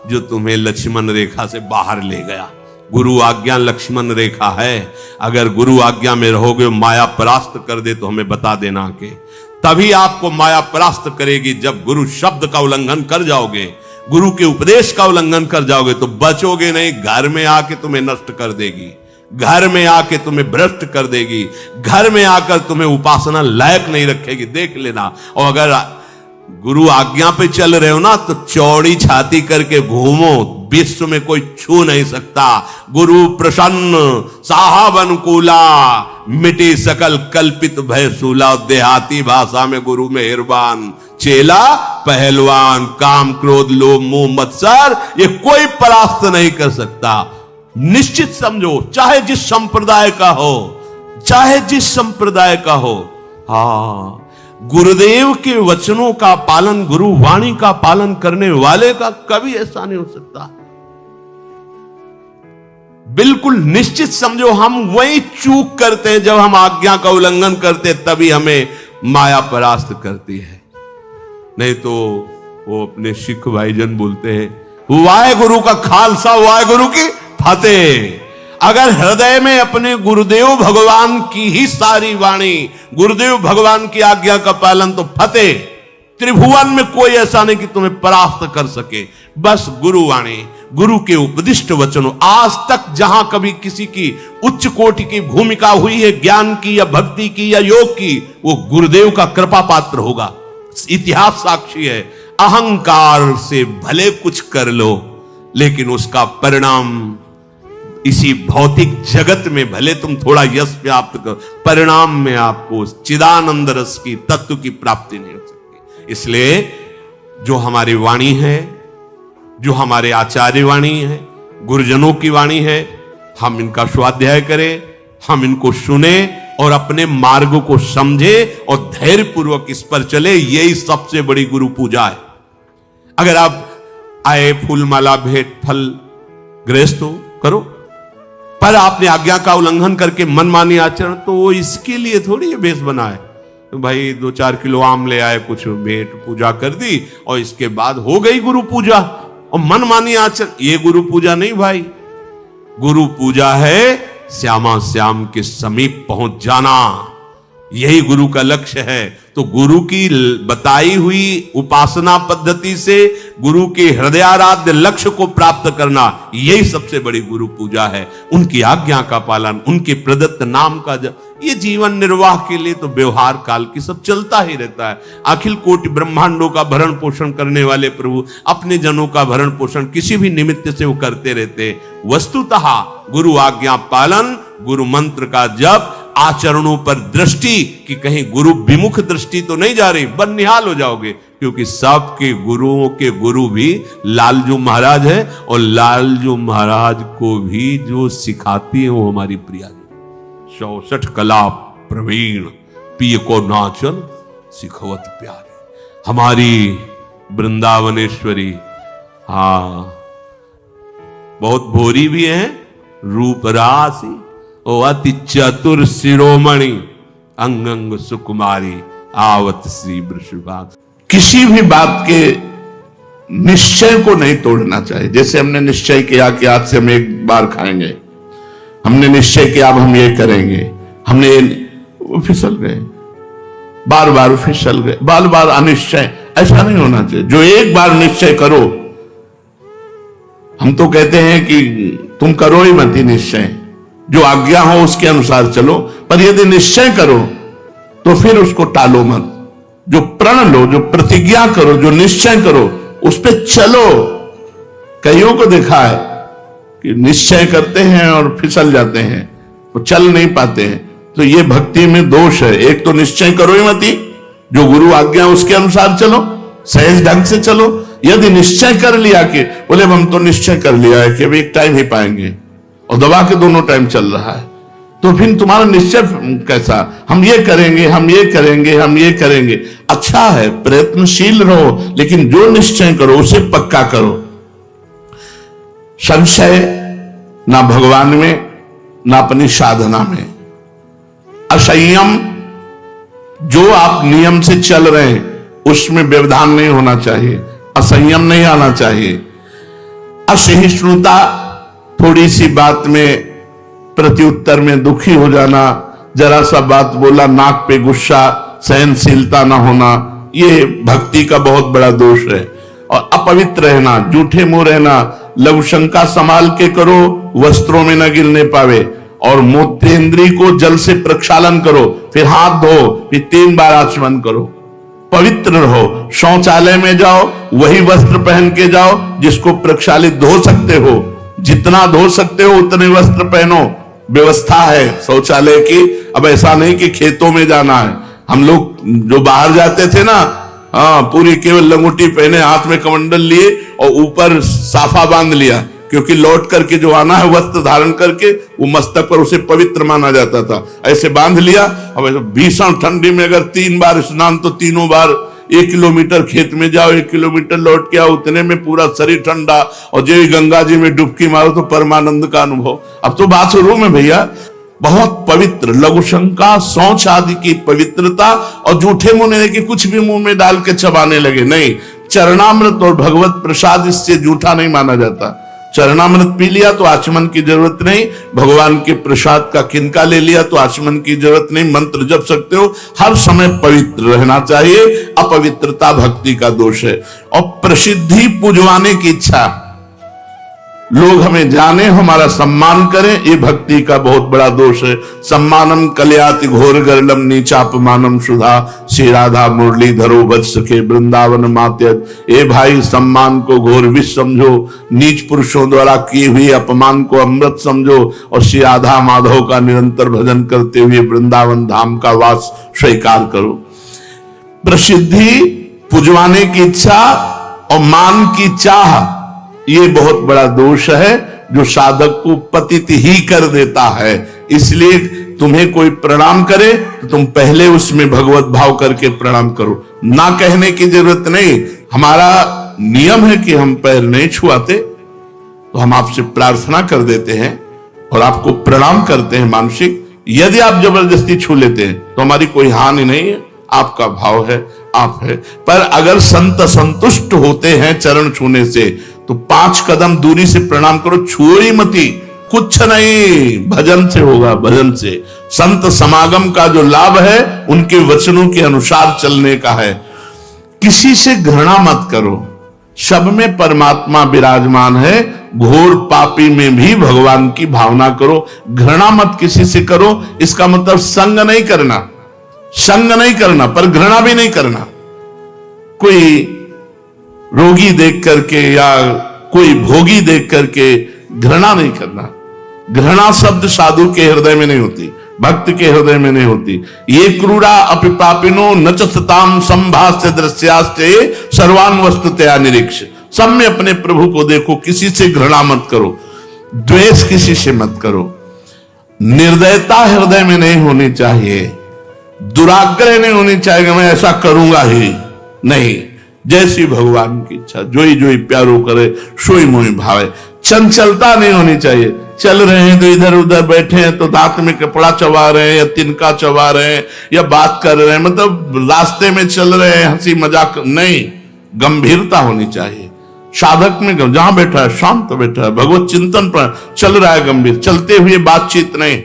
जो तुम्हें लक्ष्मण रेखा से बाहर ले गया। गुरु आज्ञा लक्ष्मण रेखा है। अगर गुरु आज्ञा में रहोगे, माया परास्त कर दे तो हमें बता देना के तभी आपको माया परास्त करेगी जब गुरु शब्द का उल्लंघन कर जाओगे, गुरु के उपदेश का उल्लंघन कर जाओगे तो बचोगे नहीं। घर में आके तुम्हें नष्ट कर देगी, घर में आके तुम्हें भ्रष्ट कर देगी, घर में आकर तुम्हें उपासना लायक नहीं रखेगी, देख लेना। और अगर गुरु आज्ञा पे चल रहे हो ना तो चौड़ी छाती करके घूमो, विश्व में कोई छू नहीं सकता। गुरु प्रसन्न साहब अनुकूला, मिटी सकल कल्पित भय सूला। देहाती भाषा में गुरु मेहरबान, चेला पहलवान। काम क्रोध लोभ मोह मत्सर ये कोई परास्त नहीं कर सकता। निश्चित समझो, चाहे जिस संप्रदाय का हो, चाहे जिस संप्रदाय का हो। हाँ, गुरुदेव के वचनों का पालन, गुरु वाणी का पालन करने वाले का कभी ऐसा नहीं हो सकता। बिल्कुल निश्चित समझो, हम वही चूक करते हैं जब हम आज्ञा का उल्लंघन करते, तभी हमें माया परास्त करती है। नहीं तो वो अपने सिख भाईजन बोलते हैं, वाहे गुरु का खालसा वाहे गुरु की फतेह। अगर हृदय में अपने गुरुदेव भगवान की ही सारी वाणी, गुरुदेव भगवान की आज्ञा का पालन, तो फतेह। त्रिभुवन में कोई ऐसा नहीं कि तुम्हें परास्त कर सके। बस गुरुवाणी, गुरु के उपदिष्ट वचनों। आज तक जहां कभी किसी की उच्च कोटि की भूमिका हुई है, ज्ञान की या भक्ति की या योग की, वो गुरुदेव का कृपा पात्र होगा। इतिहास साक्षी है। अहंकार से भले कुछ कर लो, लेकिन उसका परिणाम इसी भौतिक जगत में भले तुम थोड़ा यश प्राप्त करो, परिणाम में आपको चिदानंद रस की तत्व की प्राप्ति नहीं हो सकती। इसलिए जो हमारी वाणी है, जो हमारे आचार्य वाणी है, गुरुजनों की वाणी है, हम इनका स्वाध्याय करें, हम इनको सुने और अपने मार्ग को समझे और धैर्य पूर्वक इस पर चले। यही सबसे बड़ी गुरु पूजा है। अगर आप आए, फूल माला भेंट फल गृहस्थ हो, करो, पर आपने आज्ञा का उल्लंघन करके मनमानी आचरण, तो वो इसके लिए थोड़ी ये बेस बना है। तो भाई 2-4 किलो आम ले आए, कुछ भेंट पूजा कर दी और इसके बाद हो गई गुरु पूजा। और मनमानी आचरण, ये गुरु पूजा नहीं भाई। गुरु पूजा है श्यामा श्याम के समीप पहुंच जाना, यही गुरु का लक्ष्य है। तो गुरु की बताई हुई उपासना पद्धति से गुरु के हृदयाराध्य लक्ष्य को प्राप्त करना, यही सबसे बड़ी गुरु पूजा है। उनकी आज्ञा का पालन, उनके प्रदत्त नाम का जप, ये जीवन निर्वाह के लिए तो व्यवहार काल की सब चलता ही रहता है। अखिल कोटि ब्रह्मांडों का भरण पोषण करने वाले प्रभु अपने जनों का भरण पोषण किसी भी निमित्त से वो करते रहते। वस्तुतः गुरु आज्ञा पालन, गुरु मंत्र का जप, आचरणों पर दृष्टि कि कहीं गुरु विमुख दृष्टि तो नहीं जा रही, बदनिहाल हो जाओगे। क्योंकि सबके गुरुओं के गुरु भी लालजू महाराज है, और लालजू महाराज को भी जो सिखाती है वो हमारी प्रिया 64 कला प्रवीण, पिय को नाचन सिखवत प्यारी, हमारी वृंदावनेश्वरी। हाँ, बहुत भोरी भी है, रूप राशि, ओ अति चतुर शिरोमणि, अंग अंग सुकुमारी, आवत श्री वृषभाग। किसी भी बात के निश्चय को नहीं तोड़ना चाहिए। जैसे हमने निश्चय किया कि आज से हम एक बार खाएंगे, हमने निश्चय किया अब हम ये करेंगे, हमने फिसल गए, बार बार फिसल गए, बार बार अनिश्चय। ऐसा नहीं होना चाहिए। जो एक बार निश्चय करो, हम तो कहते हैं कि तुम करो ही मत निश्चय, जो आज्ञा हो उसके अनुसार चलो, पर यदि निश्चय करो तो फिर उसको टालो मत। जो प्रण लो, जो प्रतिज्ञा करो, जो निश्चय करो, उस पे चलो। कईयों को देखा है कि निश्चय करते हैं और फिसल जाते हैं, वो चल नहीं पाते हैं। तो ये भक्ति में दोष है। एक तो निश्चय करो ही मती, जो गुरु आज्ञा उसके अनुसार चलो, सहज ढंग से चलो। यदि निश्चय कर लिया कि बोले हम तो निश्चय कर लिया है कि अभी एक टाइम ही पाएंगे, और दबा के दोनों टाइम चल रहा है, तो फिर तुम्हारा निश्चय कैसा? हम ये करेंगे, हम ये करेंगे, हम ये करेंगे। अच्छा है, प्रयत्नशील रहो, लेकिन जो निश्चय करो उसे पक्का करो। संशय ना भगवान में, ना अपनी साधना में। असंयम, जो आप नियम से चल रहे हैं उसमें व्यवधान नहीं होना चाहिए, असंयम नहीं आना चाहिए। असहिष्णुता, थोड़ी सी बात में प्रत्युत्तर में दुखी हो जाना, जरा सा बात बोला नाक पे गुस्सा, सहनशीलता ना होना, ये भक्ति का बहुत बड़ा दोष है। और अपवित्र रहना, झूठे मुंह रहना, लघु शंका संभाल के करो, वस्त्रों में न गिरने पावे। और मूत्रेंद्री को जल से प्रक्षालन करो, फिर हाथ धो, फिर 3 बार आचमन करो। पवित्र रहो। शौचालय में जाओ, वही वस्त्र पहन के जाओ जिसको प्रक्षालित धो सकते हो, जितना धो सकते हो उतने वस्त्र पहनो। व्यवस्था है शौचालय की। अब ऐसा नहीं कि खेतों में जाना है। हम लोग जो बाहर जाते थे ना, पूरी केवल लंगोटी पहने, हाथ में कमंडल लिए और ऊपर साफा बांध लिया, क्योंकि लौट करके जो आना है वस्त्र धारण करके, वो मस्तक पर उसे पवित्र माना जाता था। ऐसे बांध लिया। अब भीषण ठंडी में अगर 3 बार स्नान, तो तीनों बार 1 किलोमीटर खेत में जाओ, 1 किलोमीटर लौट के आओ, उतने में पूरा शरीर ठंडा, और जो गंगा जी में डुबकी मारो तो परमानंद का अनुभव। अब तो बाथरूम में भैया बहुत पवित्र, लघु शंका, शौच आदि की पवित्रता, और जूठे मुंह कि कुछ भी मुंह में डाल के चबाने लगे, नहीं। चरणामृत और भगवत प्रसाद इससे जूठा नहीं माना जाता। चरणामृत पी लिया तो आचमन की जरूरत नहीं, भगवान के प्रसाद का किनका ले लिया तो आचमन की जरूरत नहीं, मंत्र जप सकते हो। हर समय पवित्र रहना चाहिए, अपवित्रता भक्ति का दोष है। और प्रसिद्धि पुजवाने की इच्छा, लोग हमें जाने, हमारा सम्मान करें, ये भक्ति का बहुत बड़ा दोष है। सम्मानम कल्याति घोर गर्लम नीचापमानम सुधा, श्री राधा मुरली धरो वत्स के वृंदावन मात्यज। ए भाई, सम्मान को घोर विष समझो, नीच पुरुषों द्वारा किए हुए अपमान को अमृत समझो, और श्री राधा माधव का निरंतर भजन करते हुए वृंदावन धाम का वास स्वीकार करो। प्रसिद्धि, पुजवाने की इच्छा और मान की चाह, ये बहुत बड़ा दोष है जो साधक को पतित ही कर देता है। इसलिए तुम्हें कोई प्रणाम करे तो तुम पहले उसमें भगवत भाव करके प्रणाम करो, ना कहने की जरूरत नहीं। हमारा नियम है कि हम पैर नहीं छुआते, तो हम आपसे प्रार्थना कर देते हैं और आपको प्रणाम करते हैं मानसिक। यदि आप जबरदस्ती छू लेते हैं तो हमारी कोई हानि नहीं है, आपका भाव है, आप है। पर अगर संत संतुष्ट होते हैं चरण छूने से, तो 5 कदम दूरी से प्रणाम करो, छुओ ही मती, कुछ नहीं, भजन से होगा, भजन से। संत समागम का जो लाभ है उनके वचनों के अनुसार चलने का है। किसी से घृणा मत करो, सब में परमात्मा विराजमान है, घोर पापी में भी भगवान की भावना करो। घृणा मत किसी से करो, इसका मतलब संग नहीं करना, संग नहीं करना, पर घृणा भी नहीं करना। कोई रोगी देख करके या कोई भोगी देख करके घृणा नहीं करना। घृणा शब्द साधु के हृदय में नहीं होती, भक्त के हृदय में नहीं होती। ये क्रूरा अपिपापिनो न च सताम संभाष्य दृश्यास्ते सर्वान वस्तुतया निरीक्ष। सब में अपने प्रभु को देखो, किसी से घृणा मत करो, द्वेष किसी से मत करो। निर्दयता हृदय में नहीं होनी चाहिए, दुराग्रह नहीं होनी चाहिए, मैं ऐसा करूंगा ही नहीं। जैसी भगवान की इच्छा, जोई जोई प्यारो करे सोई मोहि भावे। चंचलता नहीं होनी चाहिए। चल रहे हैं तो इधर उधर बैठे हैं तो दांत में कपड़ा चबा रहे हैं या तिनका चबा रहे हैं या बात कर रहे हैं, मतलब रास्ते में चल रहे हैं, हंसी मजाक नहीं, गंभीरता होनी चाहिए। साधक में जहां बैठा है शांत बैठा है, भगवत चिंतन पर चल रहा है, गंभीर, चलते हुए बातचीत नहीं।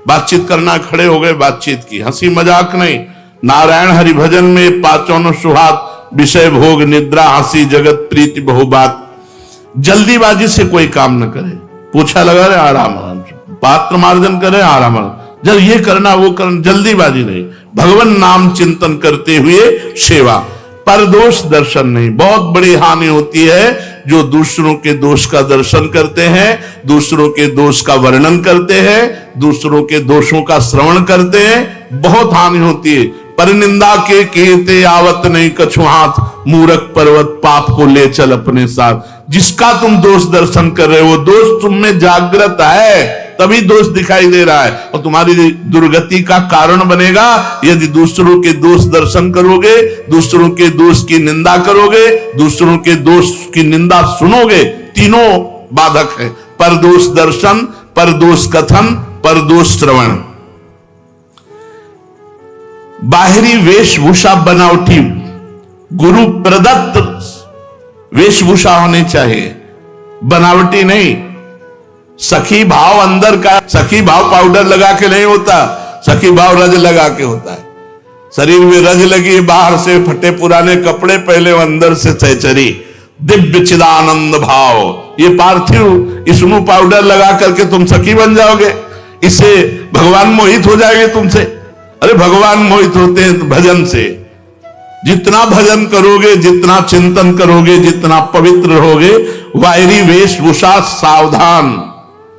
बातचीत करना, खड़े हो गए, बातचीत की, हंसी मजाक नहीं। नारायण हरि भजन में 5 सुहाग, विषय भोग निद्रा हंसी जगत प्रीति बहुबात। जल्दीबाजी से कोई काम न करे, पूछा लगा रहे आराम आराम से, पात्र मार्जन करे आराम आराम, जब ये करना वो करना, जल्दीबाजी नहीं। भगवान नाम चिंतन करते हुए सेवा, पर दोष दर्शन नहीं। बहुत बड़ी हानि होती है जो दूसरों के दोष का दर्शन करते हैं, दूसरों के दोष का वर्णन करते हैं, दूसरों के दोषों का श्रवण करते हैं, बहुत हानि होती है। पर निंदा के कहते आवत नहीं कछु हाथ, मूर्ख पर्वत पाप को ले चल अपने साथ। जिसका तुम दोष दर्शन कर रहे हो, दोष तुम में जागृत है, तभी दोष दिखाई दे रहा है और तुम्हारी दुर्गति का कारण बनेगा। यदि दूसरों के दोष दर्शन करोगे, दूसरों के दोष की निंदा करोगे, दूसरों के दोष की निंदा सुनोगे, तीनों बाधक है। पर दोष दर्शन, पर दोष कथन, पर दोष श्रवण। बाहरी वेशभूषा बनावटी, गुरु प्रदत्त वेशभूषा होनी चाहिए, बनावटी नहीं। सखी भाव अंदर का, सखी भाव पाउडर लगा के नहीं होता, सखी भाव रज लगा के होता है। शरीर में रज लगी, बाहर से फटे पुराने कपड़े पहले, अंदर से सहचरी दिव्य चिदानंद भाव। ये पार्थिव इसमें पाउडर लगा करके तुम सखी बन जाओगे, इससे भगवान मोहित हो जाएंगे तुमसे। अरे भगवान मोहित होते हैं भजन से। जितना भजन करोगे, जितना चिंतन करोगे, जितना पवित्र रहोगे, बाहरी वेशभूषा सावधान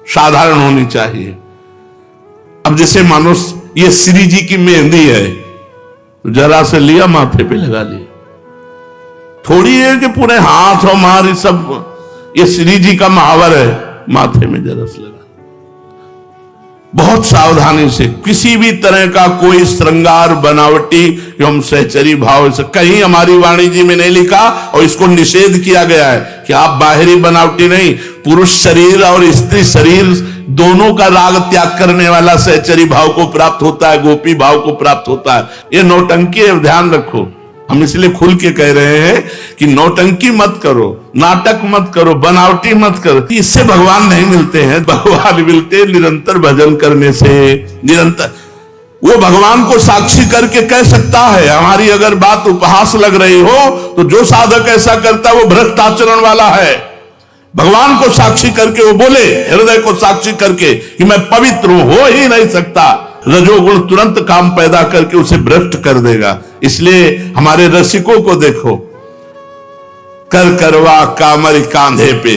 साधारण होनी चाहिए। अब जैसे मानो ये श्री जी की मेहंदी है, तो जरा से लिया माथे पे लगा लिया, थोड़ी है कि पूरे हाथ और मार सब ये श्री जी का महावर है, माथे में जरस लगा। बहुत सावधानी से, किसी भी तरह का कोई श्रृंगार बनावटी एवं सहचरी भाव से कहीं हमारी वाणी जी में नहीं लिखा, और इसको निषेध किया गया है कि आप बाहरी बनावटी नहीं, पुरुष शरीर और स्त्री शरीर दोनों का राग त्याग करने वाला सहचरी भाव को प्राप्त होता है, गोपी भाव को प्राप्त होता है। ये नौटंकी है, ध्यान रखो। हम इसलिए खुल के कह रहे हैं कि नौटंकी मत करो, नाटक मत करो, बनावटी मत करो। इससे भगवान नहीं मिलते हैं, भगवान मिलते निरंतर भजन करने से। निरंतर वो भगवान को साक्षी करके कह सकता है। हमारी अगर बात उपहास लग रही हो तो जो साधक ऐसा करता है वो भ्रष्ट आचरण वाला है। भगवान को साक्षी करके वो बोले, हृदय को साक्षी करके कि मैं पवित्र हूं, हो ही नहीं सकता। रजोगुण तुरंत काम पैदा करके उसे भ्रष्ट कर देगा। इसलिए हमारे रसिकों को देखो, कर करवा कामरी कांधे पे,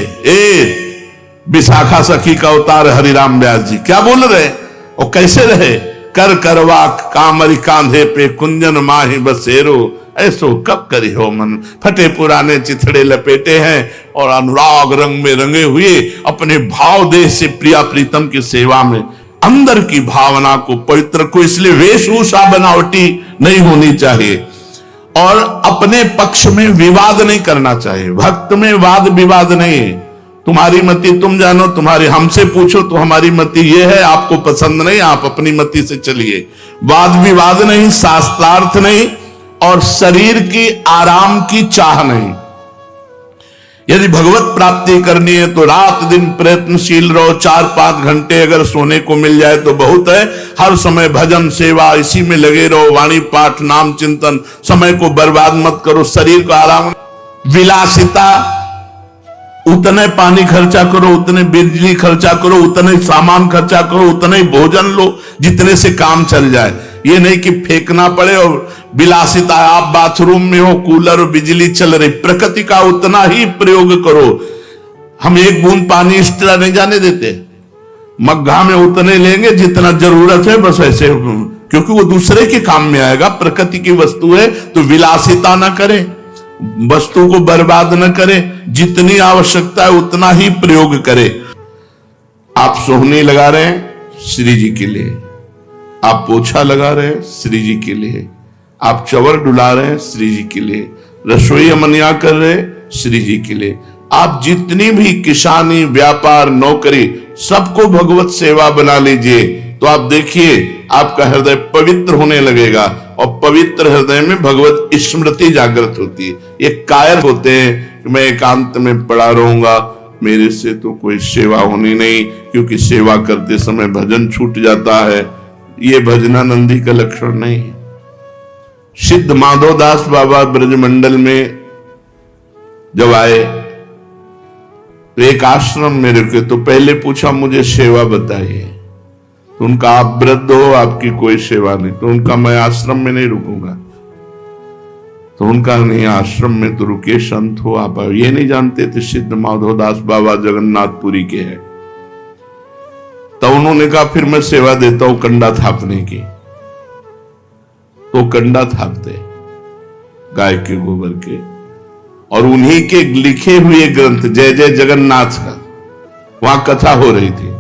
विशाखा सखी का अवतार हरिराम व्यास जी क्या बोल रहे और कैसे रहे? कर करवा कामरी कांधे पे, कुंजन माही बसेरो, ऐसो कब करी हो मन, फटे पुराने चिथड़े लपेटे हैं और अनुराग रंग में रंगे हुए अपने भाव देश से प्रिया प्रीतम की सेवा में अंदर की भावना को, पवित्र को। इसलिए वेशभूषा बनावटी नहीं होनी चाहिए और अपने पक्ष में विवाद नहीं करना चाहिए। भक्त में वाद विवाद नहीं है। तुम्हारी मति तुम जानो, तुम्हारी हमसे पूछो तो हमारी मति ये है, आपको पसंद नहीं, आप अपनी मति से चलिए। वाद विवाद नहीं, शास्त्रार्थ नहीं और शरीर की आराम की चाह नहीं। यदि भगवत प्राप्ति करनी है तो रात दिन प्रयत्नशील रहो। 4-5 घंटे अगर सोने को मिल जाए तो बहुत है। हर समय भजन सेवा इसी में लगे रहो, वाणी पाठ नाम चिंतन, समय को बर्बाद मत करो। शरीर को आराम, विलासिता, उतने पानी खर्चा करो, उतने बिजली खर्चा करो, उतने सामान खर्चा करो, उतने भोजन लो जितने से काम चल जाए। ये नहीं कि फेंकना पड़े और विलासिता, आप बाथरूम में हो, कूलर और बिजली चल रही, प्रकृति का उतना ही प्रयोग करो। हम एक बूंद पानी इस तरह नहीं जाने देते, मग्घा में उतने लेंगे जितना जरूरत है, बस ऐसे, क्योंकि वो दूसरे के काम में आएगा। प्रकृति की वस्तु है तो विलासिता ना करें, वस्तु को बर्बाद न करें, जितनी आवश्यकता है उतना ही प्रयोग करें। आप सोहनी लगा रहे हैं श्री जी के लिए, आप पोछा लगा रहे हैं श्री जी के लिए, आप चवर डुला रहे हैं श्री जी के लिए, रसोई अमनिया कर रहे हैं श्री जी के लिए। आप जितनी भी किसानी, व्यापार, नौकरी, सबको भगवत सेवा बना लीजिए तो आप देखिए आपका हृदय पवित्र होने लगेगा और पवित्र हृदय में भगवत स्मृति जागृत होती है। ये कायर होते हैं कि मैं एकांत में पड़ा रहूंगा, मेरे से तो कोई सेवा होनी नहीं, क्योंकि सेवा करते समय भजन छूट जाता है। ये भजनानंदी का लक्षण नहीं है। सिद्ध माधवदास बाबा ब्रजमंडल में जब आए तो एक आश्रम में रुके, तो पहले पूछा मुझे सेवा बताइए, तो उनका आप वृद्ध हो, आपकी कोई सेवा नहीं, तो उनका मैं आश्रम में नहीं रुकूंगा। तो उनका नहीं, आश्रम में तो रुके, संत हो आप। ये नहीं जानते थे सिद्ध माधवदास बाबा जगन्नाथपुरी के हैं। तो उन्होंने कहा फिर मैं सेवा देता हूं कंडा थापने की। तो कंडा थापते गाय के गोबर के, और उन्हीं के लिखे हुए ग्रंथ जय जय जगन्नाथ का वहां कथा हो रही थी।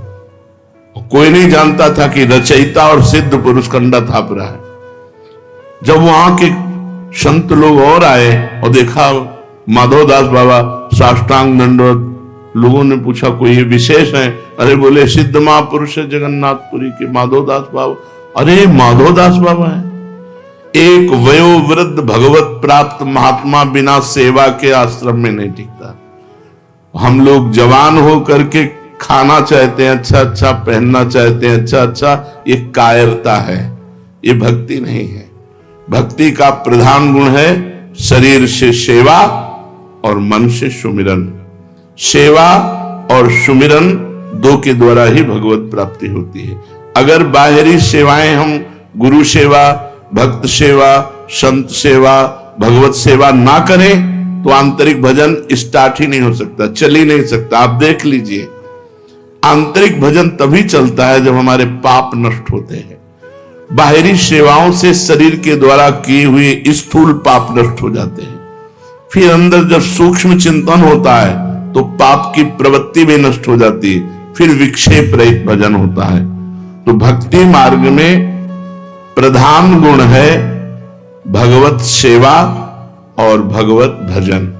कोई नहीं जानता था कि रचयिता और सिद्ध पुरुष कंडा थाप रहा है। जब वहां के संत लोग और आए और देखा माधवदास बाबा साष्टांग दंडवत, लोगों ने पूछा कोई ये विशेष है? अरे बोले सिद्ध महापुरुष है जगन्नाथपुरी के माधवदास बाबा। अरे माधवदास बाबा है। एक वयोवृद्ध भगवत प्राप्त महात्मा बिना सेवा के आश्रम में नहीं टिकता। हम लोग जवान हो करके खाना चाहते हैं अच्छा अच्छा, पहनना चाहते हैं अच्छा अच्छा, ये कायरता है, ये भक्ति नहीं है। भक्ति का प्रधान गुण है शरीर से सेवा और मन से सुमिरन। सेवा और सुमिरन दो के द्वारा ही भगवत प्राप्ति होती है। अगर बाहरी सेवाएं हम गुरु सेवा, भक्त सेवा, संत सेवा, भगवत सेवा ना करें तो आंतरिक भजन स्टार्ट ही नहीं हो सकता, चल ही नहीं सकता। आप देख लीजिए, आंतरिक भजन तभी चलता है जब हमारे पाप नष्ट होते हैं। बाहरी सेवाओं से शरीर के द्वारा किए हुए स्थूल पाप नष्ट हो जाते हैं। फिर अंदर जब सूक्ष्म चिंतन होता है तो पाप की प्रवृत्ति भी नष्ट हो जाती है, फिर विक्षेप रहित भजन होता है। तो भक्ति मार्ग में प्रधान गुण है भगवत सेवा और भगवत भजन।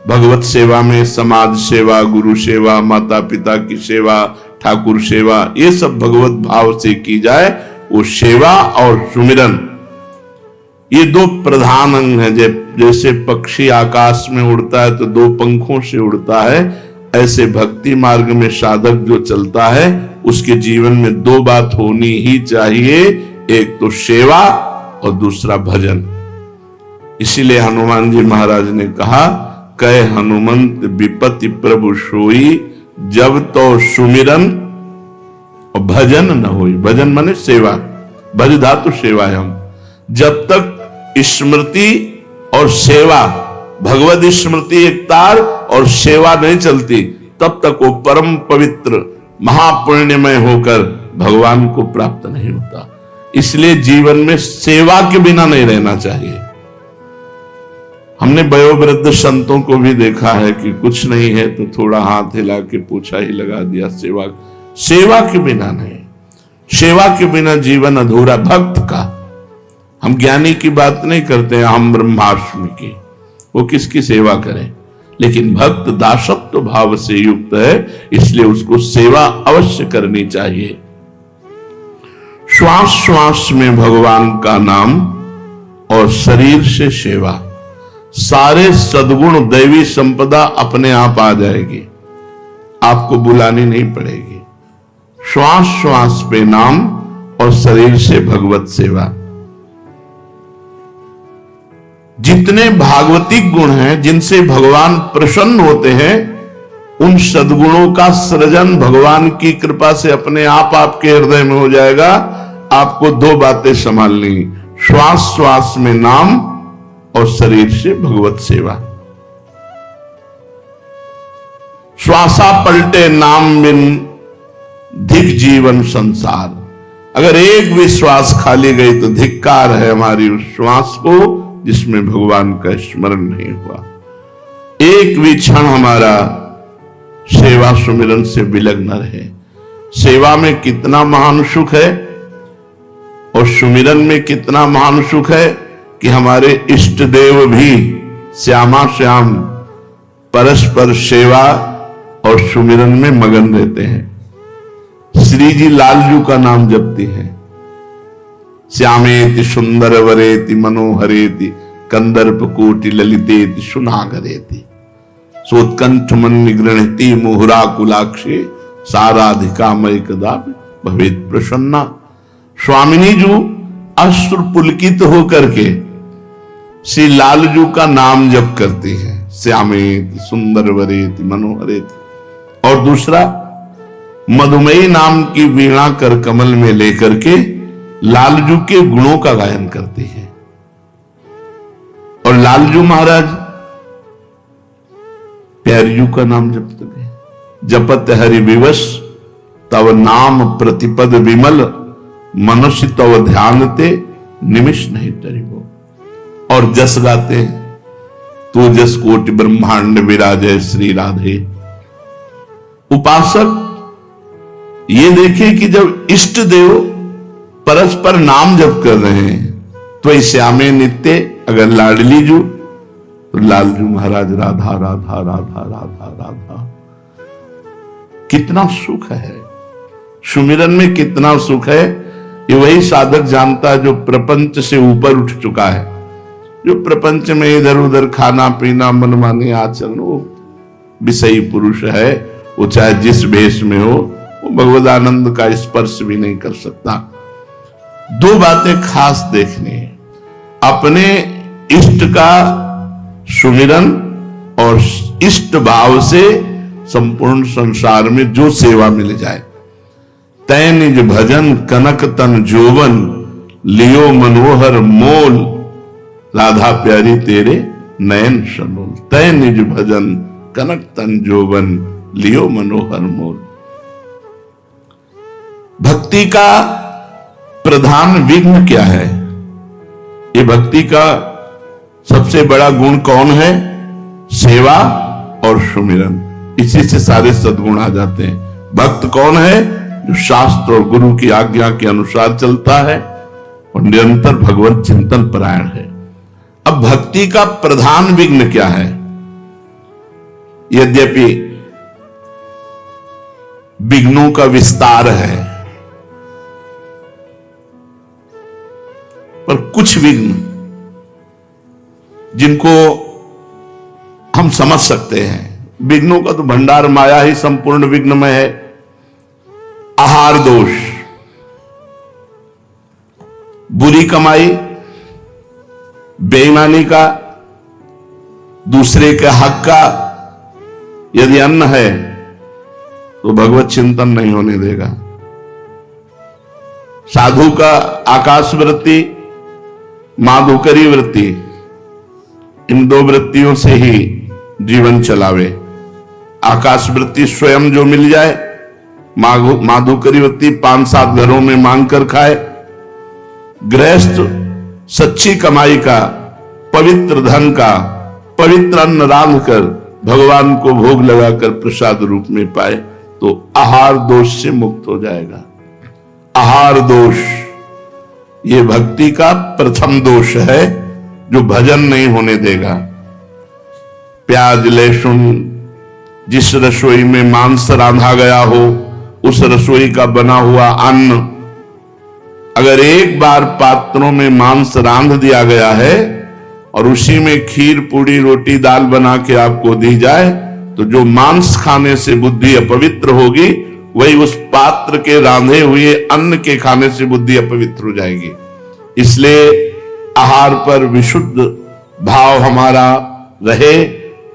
भगवत सेवा में समाज सेवा, गुरु सेवा, माता पिता की सेवा, ठाकुर सेवा, ये सब भगवत भाव से की जाए, वो सेवा और सुमिरन, ये दो प्रधान अंग हैं। जैसे पक्षी आकाश में उड़ता है तो दो पंखों से उड़ता है, ऐसे भक्ति मार्ग में साधक जो चलता है उसके जीवन में दो बात होनी ही चाहिए, एक तो सेवा और दूसरा भजन। इसीलिए हनुमान जी महाराज ने कहा, कह हनुमंत विपत्ति प्रभु सोई, जब तो सुमिरन और भजन न होई। भजन माने सेवा, भज धातु सेवा है। हम जब तक स्मृति और सेवा, भगवत स्मृति एक तार और सेवा नहीं चलती, तब तक वो परम पवित्र महापुण्यमय होकर भगवान को प्राप्त नहीं होता। इसलिए जीवन में सेवा के बिना नहीं रहना चाहिए। हमने वयोवृद्ध संतों को भी देखा है कि कुछ नहीं है तो थोड़ा हाथ हिला के पोछा ही लगा दिया, सेवा के बिना नहीं। सेवा के बिना जीवन अधूरा। भक्त का, हम ज्ञानी की बात नहीं करते हैं, हम ब्रह्माष्टमी की, वो किसकी सेवा करें, लेकिन भक्त दासत्व भाव से युक्त है, इसलिए उसको सेवा अवश्य करनी चाहिए। श्वास श्वास में भगवान का नाम और शरीर से सेवा, सारे सद्गुण दैवी संपदा अपने आप आ जाएगी, आपको बुलानी नहीं पड़ेगी। श्वास श्वास पे नाम और शरीर से भगवत सेवा। जितने भागवतिक गुण हैं जिनसे भगवान प्रसन्न होते हैं, उन सद्गुणों का सृजन भगवान की कृपा से अपने आप आपके हृदय में हो जाएगा। आपको दो बातें संभालनी, श्वास श्वास में नाम और शरीर से भगवत सेवा। श्वासा पलटे नाम बिन धिक जीवन संसार। अगर एक भी श्वास खाली गई तो धिक्कार है हमारी उस श्वास को जिसमें भगवान का स्मरण नहीं हुआ। एक भी क्षण हमारा सेवा सुमिरन से विलग न रहे। सेवा में कितना महान सुख है और सुमिरन में कितना महान सुख है कि हमारे इष्ट देव भी श्यामा श्याम परस्पर सेवा और सुमिरन में मगन रहते हैं। श्री जी लालजू का नाम जपती हैं, श्यामेति सुंदर वरेति मनोहरेति कंदर्प कोटि ललितेति सुनागरेति सोत्कंठ मन निगृणति मुहुरा कुलाक्षे साराधिका मय कदा भवेत प्रसन्ना। स्वामिनी जी अश्रु पुलकित होकर के श्री लालजू का नाम जप करती हैं, श्यामेति सुंदर वरेति मनोहरेति। और दूसरा, मधुमयी नाम की वीणा कर कमल में लेकर के लालजू के गुणों का गायन करती है। और लालजू महाराज प्यारीजू का नाम जपते हैं, जपत हरि विवश तव नाम प्रतिपद विमल मनुष्य तव ध्यानते निमिष नहीं तरिबो। और जस गाते हैं, तो जस कोटि ब्रह्मांड विराजय श्री राधे। उपासक ये देखे कि जब इष्ट देव परस्पर नाम जप कर रहे हैं तो श्यामे नित्य, अगर लाडली जू तो लालजू महाराज राधा राधा राधा राधा राधा। कितना सुख है सुमिरन में, कितना सुख है। ये वही साधक जानता है जो प्रपंच से ऊपर उठ चुका है, जो प्रपंच में इधर उधर खाना पीना मनमानी आचरण, वो विषयी पुरुष है। वो चाहे जिस भेष में हो, वो भगवद आनंद का स्पर्श भी नहीं कर सकता। दो बातें खास देखनी है, अपने इष्ट का सुमिरन और इष्ट भाव से संपूर्ण संसार में जो सेवा मिल जाए। तै निज भजन कनक तन जोवन लियो मनोहर मोल राधा प्यारी तेरे नयन सनोल। तै निज भजन कनक तन जोवन लियो मनोहर मोल। भक्ति का प्रधान विघ्न क्या है? ये भक्ति का सबसे बड़ा गुण कौन है? सेवा और सुमिरन। इसी से सारे सद्गुण आ जाते हैं। भक्त कौन है? जो शास्त्र और गुरु की आज्ञा के अनुसार चलता है और निरंतर भगवत चिंतन परायण है। अब भक्ति का प्रधान विघ्न क्या है? यद्यपि विघ्नों का विस्तार है, पर कुछ विघ्न जिनको हम समझ सकते हैं। विघ्नों का तो भंडार माया ही संपूर्ण विघ्नमय है। आहार दोष, बुरी कमाई, बेईमानी का, दूसरे के हक का यदि अन्न है तो भगवत चिंतन नहीं होने देगा। साधु का आकाश वृत्ति, माधुकरी वृत्ति, इन दो वृत्तियों से ही जीवन चलावे। आकाश वृत्ति स्वयं जो मिल जाए, माधुकरी वृत्ति 5-7 घरों में मांग कर खाए। गृहस्थ सच्ची कमाई का, पवित्र धन का, पवित्र अन्न रांध कर भगवान को भोग लगाकर प्रसाद रूप में पाए तो आहार दोष से मुक्त हो जाएगा। आहार दोष ये भक्ति का प्रथम दोष है जो भजन नहीं होने देगा। प्याज लहसुन, जिस रसोई में मांस रांधा गया हो उस रसोई का बना हुआ अन्न, अगर एक बार पात्रों में मांस रांध दिया गया है और उसी में खीर पूड़ी रोटी दाल बना के आपको दी जाए तो जो मांस खाने से बुद्धि अपवित्र होगी वही उस पात्र के रांधे हुए अन्न के खाने से बुद्धि अपवित्र हो जाएगी। इसलिए आहार पर विशुद्ध भाव हमारा रहे।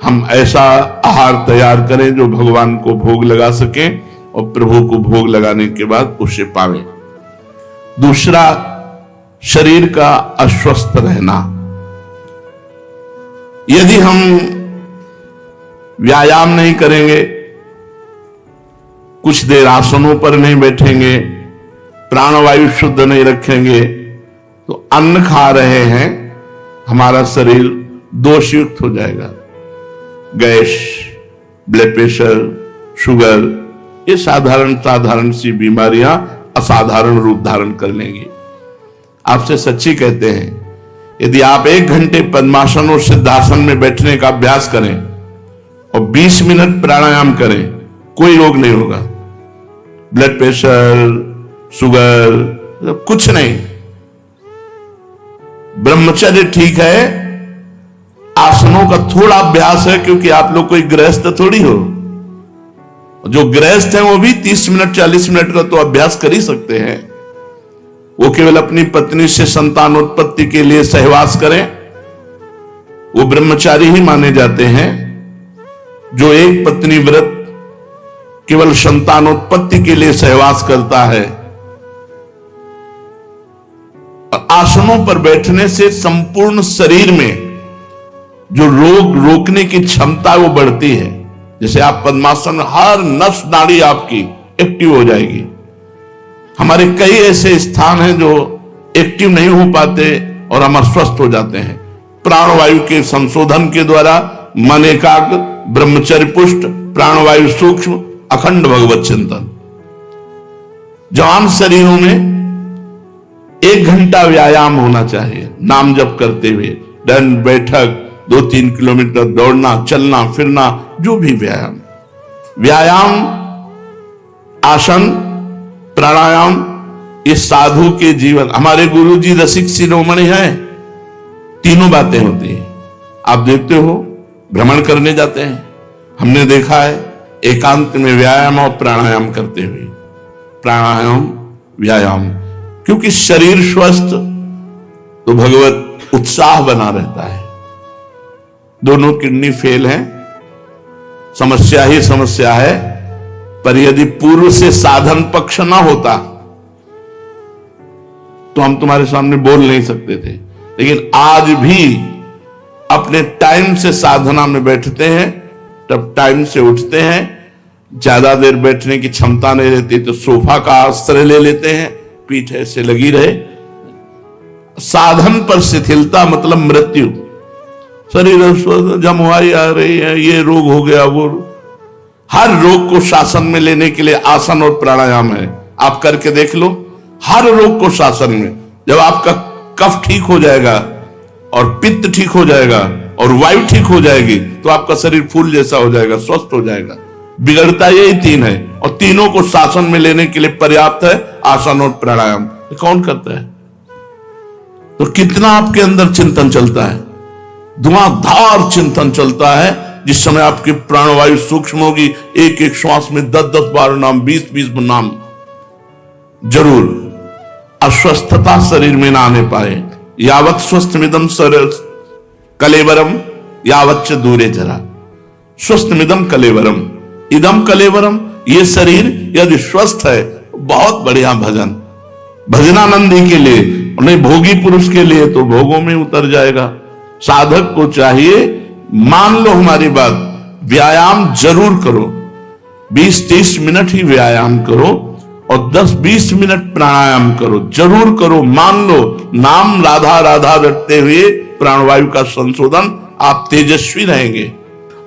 हम ऐसा आहार तैयार करें जो भगवान को भोग लगा सके और प्रभु को भोग लगाने के बाद उसे पावे। दूसरा, शरीर का अस्वस्थ रहना। यदि हम व्यायाम नहीं करेंगे, कुछ देर आसनों पर नहीं बैठेंगे, प्राणवायु शुद्ध नहीं रखेंगे तो अन्न खा रहे हैं, हमारा शरीर दोषयुक्त हो जाएगा। गैस, ब्लड प्रेशर, शुगर, ये साधारण सी बीमारियां असाधारण रूप धारण कर लेंगी। आपसे सच्ची कहते हैं, यदि आप 1 घंटे पद्मासन और सिद्धासन में बैठने का अभ्यास करें और 20 मिनट प्राणायाम करें, कोई रोग नहीं होगा। ब्लड प्रेशर, शुगर, कुछ नहीं। ब्रह्मचर्य ठीक है, आसनों का थोड़ा अभ्यास है, क्योंकि आप लोग कोई गृहस्थ थोड़ी हो। जो गृहस्थ हैं वो भी 30 मिनट 40 मिनट का तो अभ्यास कर ही सकते हैं। वो केवल अपनी पत्नी से संतानोत्पत्ति के लिए सहवास करें, वो ब्रह्मचारी ही माने जाते हैं। जो एक पत्नी व्रत केवल संतानोत्पत्ति के लिए सहवास करता है। आसनों पर बैठने से संपूर्ण शरीर में जो रोग रोकने की क्षमता वो बढ़ती है। जैसे आप पद्मासन, हर नस नाड़ी आपकी एक्टिव हो जाएगी। हमारे कई ऐसे स्थान हैं जो एक्टिव नहीं हो पाते और हम अस्वस्थ हो जाते हैं। प्राणवायु के संशोधन के द्वारा मन एकाग्र, ब्रह्मचर्य पुष्ट, प्राणवायु सूक्ष्म, अखंड भगवत चिंतन। जवान शरीरों में 1 घंटा व्यायाम होना चाहिए। नाम जप करते हुए दंड बैठक, 2-3 किलोमीटर दौड़ना, चलना फिरना, जो भी व्यायाम, आसन, प्राणायाम, ये साधु के जीवन। हमारे गुरु जी रसिक शिरोमणि हैं, तीनों बातें होती हैं। आप देखते हो, भ्रमण करने जाते हैं, हमने देखा है एकांत में व्यायाम और प्राणायाम करते हुए। प्राणायाम, व्यायाम, क्योंकि शरीर स्वस्थ तो भगवत उत्साह बना रहता है। दोनों किडनी फेल हैं, समस्या ही समस्या है। पर यदि पूर्व से साधन पक्ष ना होता तो हम तुम्हारे सामने बोल नहीं सकते थे। लेकिन आज भी अपने टाइम से साधना में बैठते हैं, तब टाइम से उठते हैं। ज्यादा देर बैठने की क्षमता नहीं रहती तो सोफा का आश्रय ले लेते हैं, पीठ ऐसे लगी रहे। साधन पर शिथिलता मतलब मृत्यु। शरीर जमुआई आ रही है, ये रोग हो गया, वो हर रोग को शासन में लेने के लिए आसन और प्राणायाम है, आप करके देख लो। हर रोग को शासन में, जब आपका कफ ठीक हो जाएगा और पित्त ठीक हो जाएगा और वायु ठीक हो जाएगी तो आपका शरीर फूल जैसा हो जाएगा, स्वस्थ हो जाएगा। बिगड़ता यही तीन है और तीनों को शासन में लेने के लिए पर्याप्त है आसन और प्राणायाम। ये कौन करता है? तो कितना आपके अंदर चिंतन चलता है, धुआंधार चिंतन चलता है। जिस समय आपकी प्राणवायु सूक्ष्म होगी, एक एक श्वास में 10-10 बार नाम, 20-20 नाम, जरूर अस्वस्थता शरीर में ना आने पाए। यावत स्वस्थमिदम कलेवरम यावच्च दूरे जरा। स्वस्थमिदम कलेवरम, इदम कलेवरम, ये शरीर यदि स्वस्थ है, बहुत बढ़िया भजन, भजनानंदी के लिए नहीं, भोगी पुरुष के लिए तो भोगों में उतर जाएगा। साधक को चाहिए, मान लो हमारी बात, व्यायाम जरूर करो, 20-30 मिनट ही व्यायाम करो और 10-20 मिनट प्राणायाम करो, जरूर करो। मान लो, नाम राधा राधा रटते हुए प्राणवायु का संशोधन, आप तेजस्वी रहेंगे।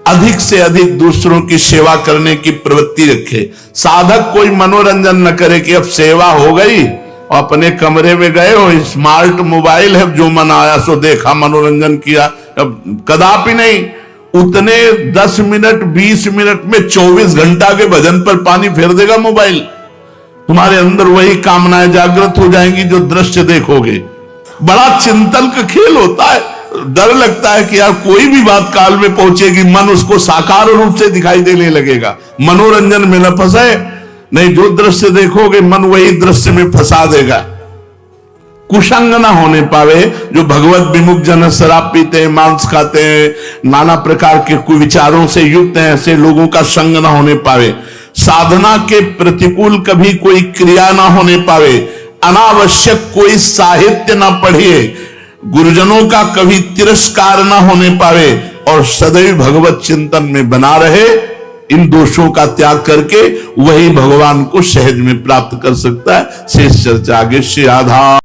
अधिक से अधिक दूसरों की सेवा करने की प्रवृत्ति रखे। साधक कोई मनोरंजन न करे कि अब सेवा हो गई और अपने कमरे में गए हो, स्मार्ट मोबाइल है, जो मन आया सो देखा, मनोरंजन किया। अब कदापि नहीं। उतने 10 मिनट 20 मिनट में 24 घंटा के भजन पर पानी फेर देगा मोबाइल। तुम्हारे अंदर वही कामनाएं जागृत हो जाएंगी जो दृश्य देखोगे। बड़ा चिंतन का खेल होता है। डर लगता है कि यार कोई भी बात काल में पहुंचेगी, मन उसको साकार रूप से दिखाई देने लगेगा, मनोरंजन में न फंसे। नहीं, जो दृश्य देखोगे मन वही दृश्य में फंसा देगा। कुसंग ना होने पावे। जो भगवत विमुख जन शराब पीते हैं, मांस खाते हैं, नाना प्रकार के कुविचारों से युक्त हैं, ऐसे लोगों का संग ना होने पावे। साधना के प्रतिकूल कभी कोई क्रिया ना होने पावे। अनावश्यक कोई साहित्य ना पढ़िए। गुरुजनों का कभी तिरस्कार ना होने पावे और सदैव भगवत चिंतन में बना रहे। इन दोषों का त्याग करके वही भगवान को सहज में प्राप्त कर सकता है। शेष चर्चा आगे। श्री राधा।